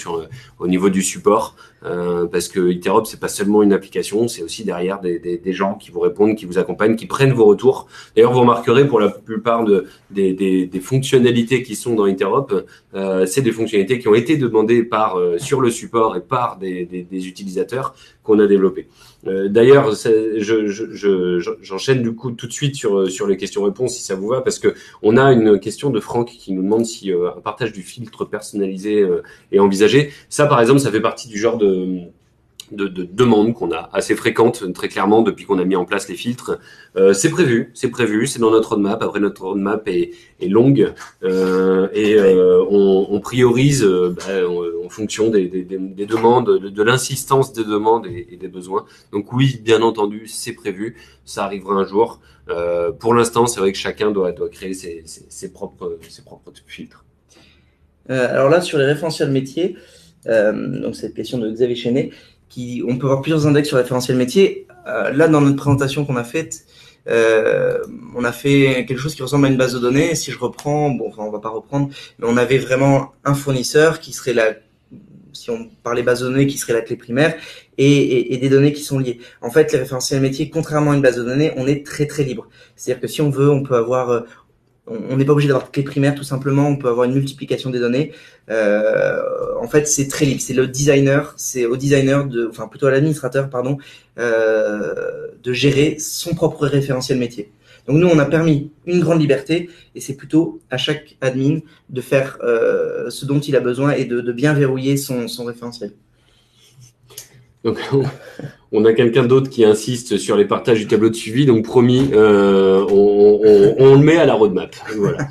au niveau du support, parce que Interop, c'est pas seulement une application, c'est aussi derrière des gens qui vous répondent, qui vous accompagnent, qui prennent vos retours. D'ailleurs, vous remarquerez pour la plupart des fonctionnalités qui sont dans Interop, c'est des fonctionnalités qui ont été demandées sur le support et par des utilisateurs qu'on a développées. D'ailleurs, j'enchaîne du coup tout de suite sur les questions-réponses si ça vous va, parce que on a une question de Franck qui nous demande si un partage du filtre personnalisé est envisagé. Ça, par exemple, ça fait partie du genre de demandes qu'on a assez fréquentes, très clairement, depuis qu'on a mis en place les filtres. C'est prévu, c'est dans notre roadmap. Après, notre roadmap est longue, on priorise en fonction des demandes, de l'insistance des demandes et des besoins. Donc oui, bien entendu, c'est prévu, ça arrivera un jour. Pour l'instant, c'est vrai que chacun doit créer ses propres filtres. Alors là, sur les référentiels métiers, donc cette question de Xavier Chenet, on peut avoir plusieurs index sur référentiel métier. Là, dans notre présentation qu'on a faite, on a fait quelque chose qui ressemble à une base de données. Si je reprends, on va pas reprendre, mais on avait vraiment un fournisseur qui serait si on parlait base de données, qui serait la clé primaire et des données qui sont liées. En fait, les référentiels métiers, contrairement à une base de données, on est très très libre. C'est-à-dire que si on veut, on peut avoir on n'est pas obligé d'avoir clé primaire, tout simplement. On peut avoir une multiplication des données. En fait, c'est très libre. C'est au designer plutôt à l'administrateur, de gérer son propre référentiel métier. Donc nous, on a permis une grande liberté et c'est plutôt à chaque admin de faire ce dont il a besoin et de bien verrouiller son référentiel. Donc, on a quelqu'un d'autre qui insiste sur les partages du tableau de suivi. Donc, promis, on le met à la roadmap. Voilà.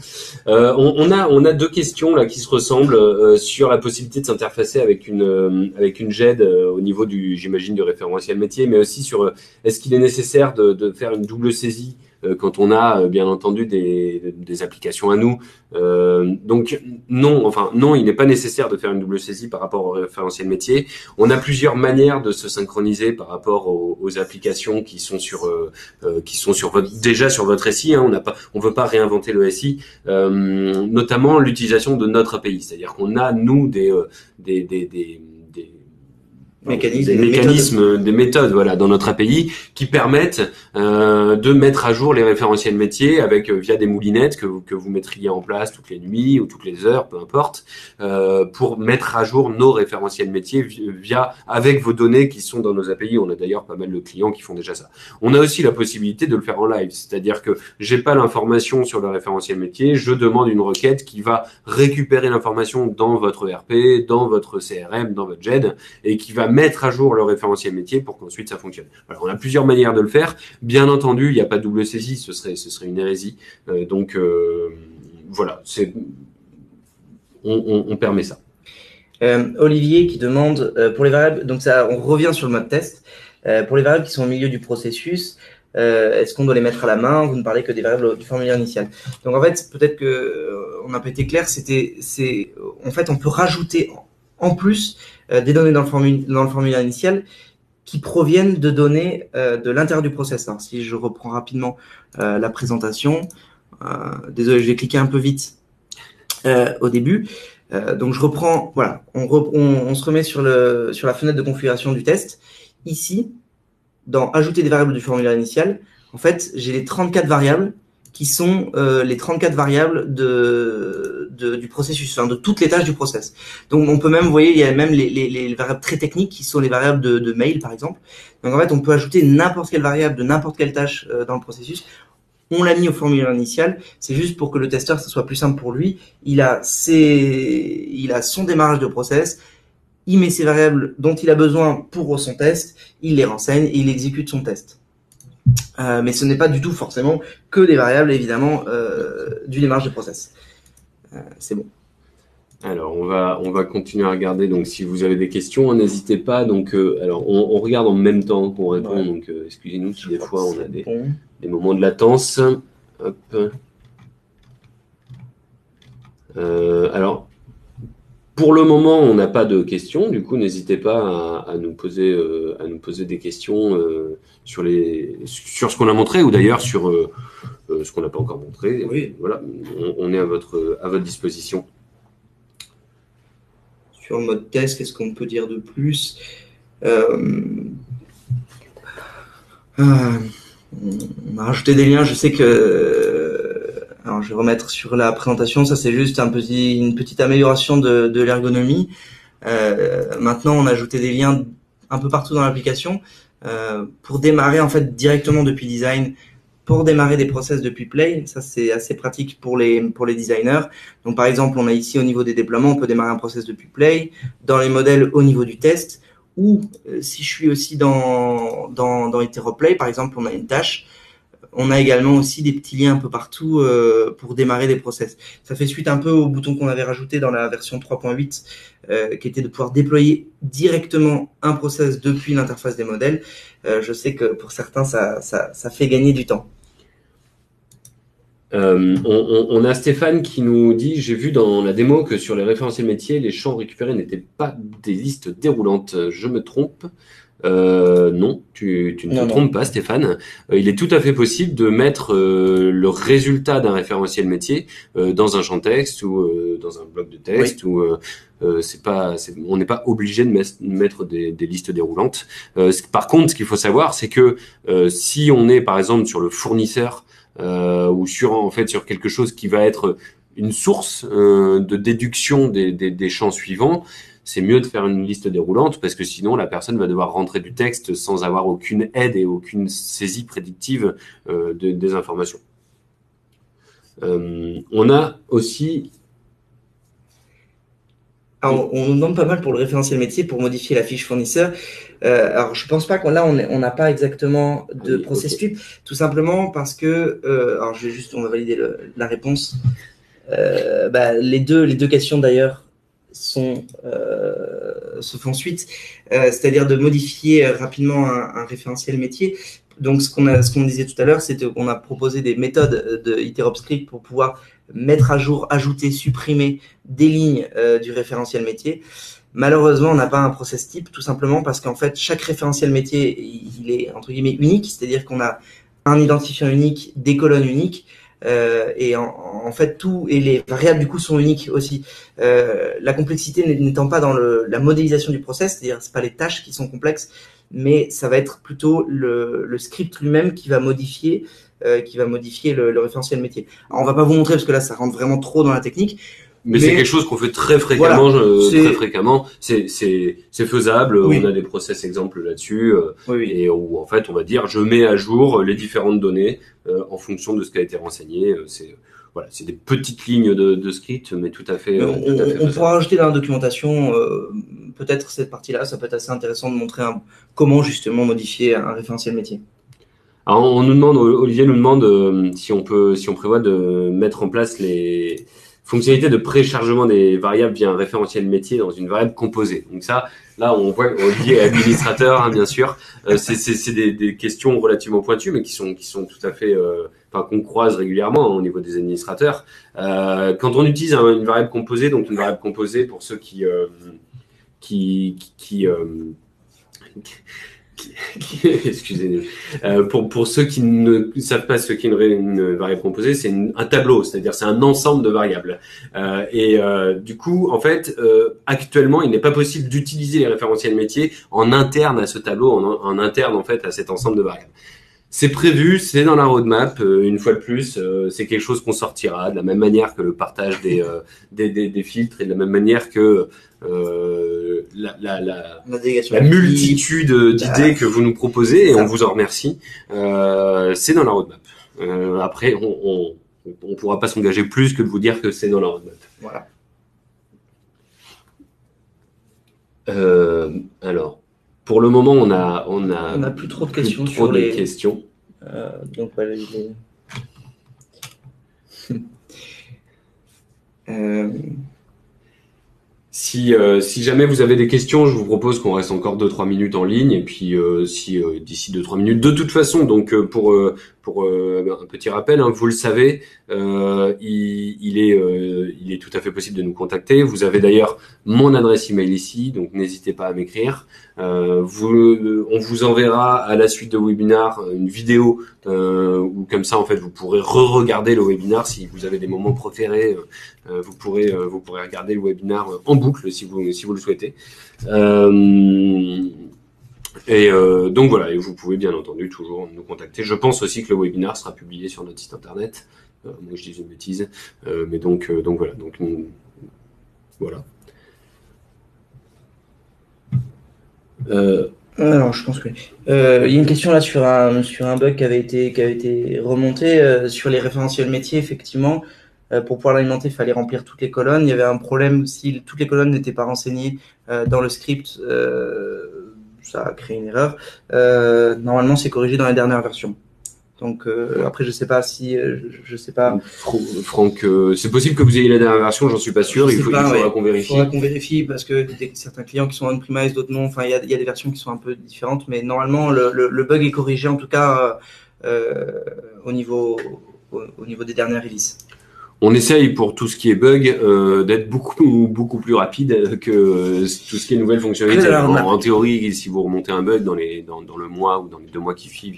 On a deux questions là qui se ressemblent sur la possibilité de s'interfacer avec une GED au niveau j'imagine, du référentiel métier, mais aussi sur est-ce qu'il est nécessaire de faire une double saisie quand on a bien entendu des applications à nous. Donc non, il n'est pas nécessaire de faire une double saisie par rapport au référentiel métier. On a plusieurs manières de se synchroniser par rapport aux applications qui sont déjà sur votre SI. Hein. On veut pas réinventer le SI, notamment l'utilisation de notre API, c'est-à-dire qu'on a nous mécanismes, mécanismes, des méthodes, voilà, dans notre API qui permettent de mettre à jour les référentiels métiers avec via des moulinettes que vous mettriez en place toutes les nuits ou toutes les heures, peu importe, pour mettre à jour nos référentiels métiers via avec vos données qui sont dans nos API. On a d'ailleurs pas mal de clients qui font déjà ça. On a aussi la possibilité de le faire en live, c'est-à-dire que j'ai pas l'information sur le référentiel métier, je demande une requête qui va récupérer l'information dans votre ERP, dans votre CRM, dans votre GED, et qui va mettre à jour le référentiel métier pour qu'ensuite ça fonctionne. Alors, on a plusieurs manières de le faire. Bien entendu, il n'y a pas de double saisie, ce serait une hérésie. Voilà, on permet ça. Olivier qui demande pour les variables, donc ça, on revient sur le mode test. Pour les variables qui sont au milieu du processus, est-ce qu'on doit les mettre à la main? Vous ne parlez que des variables du formulaire initial. Donc en fait, peut-être que on n'a pas été clair. En fait, on peut rajouter en plus des données dans le formulaire initial qui proviennent de données de l'intérieur du process. Alors, si je reprends rapidement la présentation, désolé, je vais cliquer un peu vite au début. Donc je reprends, voilà, on se remet sur la fenêtre de configuration du test. Ici, dans ajouter des variables du formulaire initial, en fait, j'ai les 34 variables qui sont les 34 variables du processus, enfin, de toutes les tâches du process. Donc on peut même, vous voyez, il y a même les variables très techniques qui sont les variables de mail, par exemple. Donc en fait, on peut ajouter n'importe quelle variable de n'importe quelle tâche dans le processus. On l'a mis au formulaire initial, c'est juste pour que le testeur, ça soit plus simple pour lui. Il a son démarrage de process, il met ses variables dont il a besoin pour son test, il les renseigne et il exécute son test. Mais ce n'est pas du tout forcément que des variables, évidemment, du démarrage de process. C'est bon. Alors, on va continuer à regarder. Donc, si vous avez des questions, n'hésitez pas. Donc, alors, on regarde en même temps qu'on répond. Ouais. Donc, excusez-nous si des fois on a des moments de latence. Hop. Alors, pour le moment, on n'a pas de questions. Du coup, n'hésitez pas à nous poser des questions sur ce qu'on a montré ou d'ailleurs sur ce qu'on n'a pas encore montré. Oui. Voilà, on est à votre disposition. Sur le mode test, qu'est-ce qu'on peut dire de plus? On a rajouté des liens. Je sais que, alors je vais remettre sur la présentation. Ça, c'est juste une petite amélioration de l'ergonomie. Maintenant, on a ajouté des liens un peu partout dans l'application pour démarrer en fait directement depuis Design. Pour démarrer des process depuis Play, ça c'est assez pratique pour les designers. Donc par exemple, on a ici au niveau des déploiements, on peut démarrer un process depuis Play, dans les modèles au niveau du test, ou si je suis aussi dans Iteroplay, par exemple, on a une tâche, on a également aussi des petits liens un peu partout pour démarrer des process. Ça fait suite un peu au bouton qu'on avait rajouté dans la version 3.8 qui était de pouvoir déployer directement un process depuis l'interface des modèles. Je sais que pour certains, ça fait gagner du temps. On a Stéphane qui nous dit: j'ai vu dans la démo que sur les référentiels métiers, les champs récupérés n'étaient pas des listes déroulantes. Je me trompe? Non, tu ne te trompes pas, Stéphane. Il est tout à fait possible de mettre le résultat d'un référentiel métier dans un champ texte ou dans un bloc de texte. Oui. Ou on n'est pas obligé de mettre des listes déroulantes. Par contre, ce qu'il faut savoir, c'est que si on est par exemple sur le fournisseur ou sur quelque chose qui va être une source de déduction des champs suivants, c'est mieux de faire une liste déroulante parce que sinon la personne va devoir rentrer du texte sans avoir aucune aide et aucune saisie prédictive des informations. On a aussi... Alors, on nous demande pas mal pour le référentiel métier pour modifier la fiche fournisseur. Alors, je pense pas qu'on n'a pas exactement de process type, tout simplement parce que, alors on va valider la réponse. Les deux questions d'ailleurs se font suite, c'est-à-dire de modifier rapidement un référentiel métier. Donc, ce qu'on disait tout à l'heure, c'est qu'on a proposé des méthodes de IterOpsScript pour pouvoir mettre à jour, ajouter, supprimer des lignes du référentiel métier. Malheureusement, on n'a pas un process type, tout simplement parce qu'en fait, chaque référentiel métier, il est entre guillemets unique, c'est-à-dire qu'on a un identifiant unique, des colonnes uniques. et en fait tout et les variables du coup sont uniques aussi. La complexité n'étant pas dans la modélisation du process, c'est-à-dire c'est pas les tâches qui sont complexes, mais ça va être plutôt le script lui-même qui va modifier le référentiel métier. Alors on va pas vous montrer parce que là ça rentre vraiment trop dans la technique. Mais c'est quelque chose qu'on fait très fréquemment, très fréquemment. C'est faisable. Oui. On a des process exemples là-dessus, oui. Et où en fait on va dire je mets à jour les différentes données en fonction de ce qui a été renseigné. Voilà, c'est des petites lignes de script, mais tout à fait. On pourra rajouter dans la documentation peut-être cette partie-là. Ça peut être assez intéressant de montrer comment justement modifier un référentiel métier. Alors Olivier nous demande si on prévoit de mettre en place les fonctionnalité de préchargement des variables via un référentiel métier dans une variable composée. Donc ça, là, on voit Olivier est administrateur, hein, bien sûr. C'est des questions relativement pointues, mais qui sont tout à fait, qu'on croise régulièrement au niveau des administrateurs. Quand on utilise une variable composée, donc une variable composée pour ceux excusez-nous. Pour ceux qui ne savent pas ce qu'est une variable composée, c'est un tableau, c'est-à-dire c'est un ensemble de variables. Du coup, en fait, actuellement, il n'est pas possible d'utiliser les référentiels métiers en interne à ce tableau, en interne en fait à cet ensemble de variables. C'est prévu, c'est dans la roadmap. Une fois de plus, c'est quelque chose qu'on sortira de la même manière que le partage des filtres et de la même manière que la multitude d'idées que vous nous proposez, et on vous en remercie. C'est dans la roadmap. Après, on pourra pas s'engager plus que de vous dire que c'est dans la roadmap. Voilà. Alors. Pour le moment, on a plus trop de questions sur les questions. Donc voilà, Si jamais vous avez des questions, je vous propose qu'on reste encore 2-3 minutes en ligne, et puis d'ici 2-3 minutes, de toute façon, donc pour un petit rappel, hein, vous le savez, il est tout à fait possible de nous contacter. Vous avez d'ailleurs mon adresse email ici, donc n'hésitez pas à m'écrire. On vous enverra à la suite de webinar une vidéo où comme ça en fait vous pourrez re-regarder le webinar si vous avez des moments préférés. Vous pourrez regarder le webinar en boucle si vous le souhaitez. Donc voilà, et vous pouvez bien entendu toujours nous contacter. Je pense aussi que le webinar sera publié sur notre site internet. Moi je dis une bêtise, mais donc voilà. Voilà. Alors, je pense que il y a une question là sur un bug qui avait été remonté sur les référentiels métiers. Effectivement, pour pouvoir l'alimenter, il fallait remplir toutes les colonnes. Il y avait un problème si toutes les colonnes n'étaient pas renseignées dans le script. Ça a créé une erreur. Normalement, c'est corrigé dans la dernière version. Donc après, je sais pas. Franck, c'est possible que vous ayez la dernière version, j'en suis pas sûr. Il faudra qu'on vérifie. Il faudra qu'on vérifie parce que certains clients qui sont on-premise, d'autres non. Enfin, il y a des versions qui sont un peu différentes, mais normalement le bug est corrigé en tout cas au niveau des dernières releases. On essaye pour tout ce qui est bug d'être beaucoup plus rapide que tout ce qui est nouvelle fonctionnalité. En théorie, si vous remontez un bug dans le mois ou dans les 2 mois qui suivent,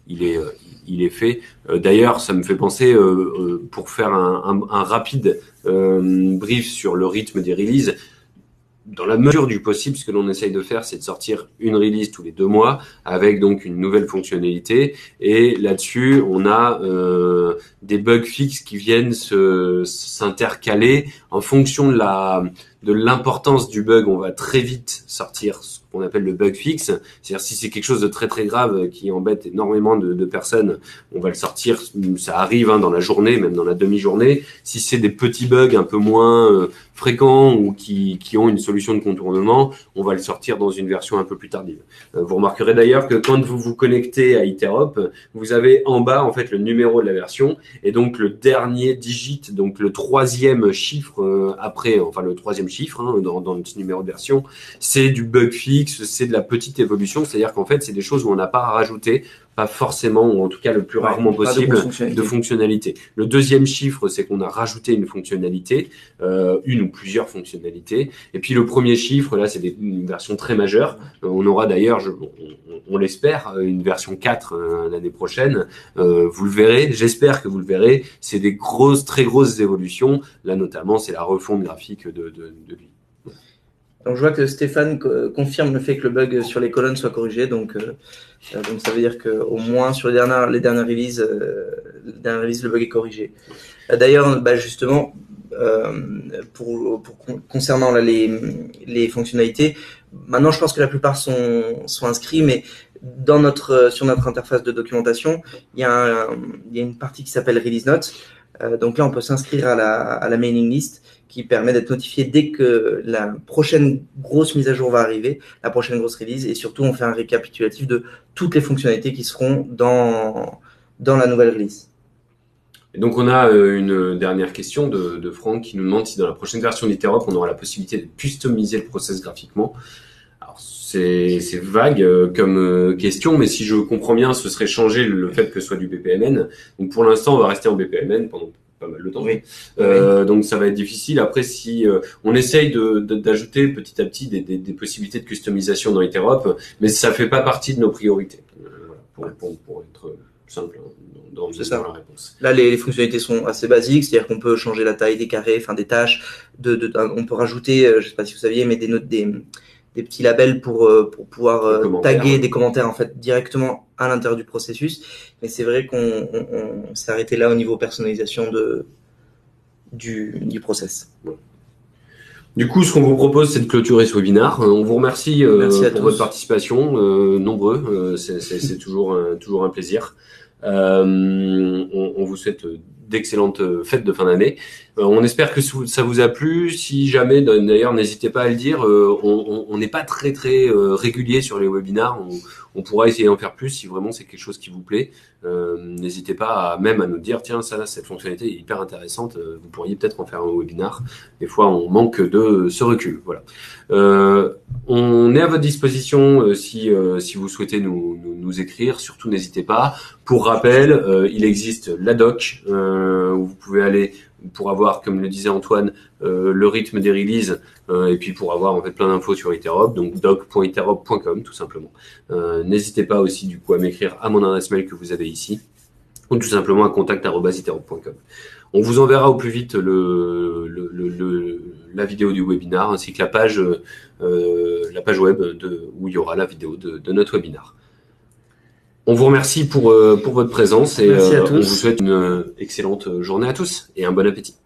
il est fait. D'ailleurs, ça me fait penser pour faire un rapide brief sur le rythme des releases. Dans la mesure du possible, ce que l'on essaye de faire, c'est de sortir une release tous les 2 mois avec donc une nouvelle fonctionnalité. Et là-dessus, on a des bugs fixes qui viennent s'intercaler en fonction de l'importance du bug. On va très vite sortir ce qu'on appelle le bug fixe. C'est-à-dire si c'est quelque chose de très très grave qui embête énormément de personnes, on va le sortir. Ça arrive dans la journée, même dans la demi-journée. Si c'est des petits bugs un peu moins fréquents ou qui ont une solution de contournement, on va le sortir dans une version un peu plus tardive. Vous remarquerez d'ailleurs que quand vous vous connectez à Iterop, vous avez en bas en fait le numéro de la version et donc le dernier digit, donc le 3e chiffre après, enfin le 3e chiffre dans ce numéro de version, c'est du bug fixe, c'est de la petite évolution, c'est-à-dire qu'en fait c'est des choses où on n'a pas à rajouter pas forcément, ou en tout cas le plus rarement possible, de fonctionnalités. Le deuxième chiffre, c'est qu'on a rajouté une fonctionnalité, une ou plusieurs fonctionnalités. Et puis le premier chiffre, là, c'est une version très majeure. On aura d'ailleurs, on l'espère, une version 4 l'année prochaine. Vous le verrez, j'espère que vous le verrez. C'est des grosses, très grosses évolutions. Là, notamment, c'est la refonte graphique de lui. Donc, je vois que Stéphane confirme le fait que le bug sur les colonnes soit corrigé. Donc ça veut dire qu'au moins sur les dernières releases, le bug est corrigé. D'ailleurs, justement, concernant là, les fonctionnalités, maintenant, je pense que la plupart sont inscrits, mais sur notre interface de documentation, il y a une partie qui s'appelle Release Notes. Donc là, on peut s'inscrire à la mailing list qui permet d'être notifié dès que la prochaine grosse mise à jour va arriver, la prochaine grosse release, et surtout, on fait un récapitulatif de toutes les fonctionnalités qui seront dans la nouvelle release. Et donc, on a une dernière question de Franck qui nous demande si dans la prochaine version d'Iterop, on aura la possibilité de customiser le process graphiquement. Alors, c'est vague comme question, mais si je comprends bien, ce serait changer le fait que ce soit du BPMN. Donc, pour l'instant, on va rester en BPMN pendant pas mal de temps. Oui. Donc, ça va être difficile. Après, si on essaye d'ajouter petit à petit des possibilités de customisation dans Iterop, mais ça fait pas partie de nos priorités. Voilà, pour être simple dans la réponse. Là, les fonctionnalités sont assez basiques, c'est-à-dire qu'on peut changer la taille des carrés, des tâches. On peut rajouter, je sais pas si vous saviez, mais des petits labels pour pouvoir taguer des commentaires en fait directement à l'intérieur du processus. Mais c'est vrai qu'on s'est arrêté là au niveau personnalisation du process. Ouais. Du coup, ce qu'on vous propose, c'est de clôturer ce webinaire. On vous remercie pour votre participation, nombreux. C'est toujours un plaisir. On vous souhaite d'excellentes fêtes de fin d'année. On espère que ça vous a plu. Si jamais, d'ailleurs, n'hésitez pas à le dire. On n'est pas très régulier sur les webinars. On pourra essayer d'en faire plus si vraiment c'est quelque chose qui vous plaît. N'hésitez pas même à nous dire, tiens, cette fonctionnalité est hyper intéressante. Vous pourriez peut-être en faire un webinar. Des fois, on manque de ce recul. Voilà. On est à votre disposition si vous souhaitez nous écrire. Surtout, n'hésitez pas. Pour rappel, il existe la doc où vous pouvez aller pour avoir, comme le disait Antoine, le rythme des releases et puis pour avoir en fait plein d'infos sur Iterop, donc doc.iterop.com tout simplement. N'hésitez pas aussi du coup à m'écrire à mon adresse mail que vous avez ici ou tout simplement à contact@iterop.com. On vous enverra au plus vite la vidéo du webinar ainsi que la page web où il y aura la vidéo de notre webinar. On vous remercie pour votre présence et on vous souhaite une excellente journée à tous et un bon appétit.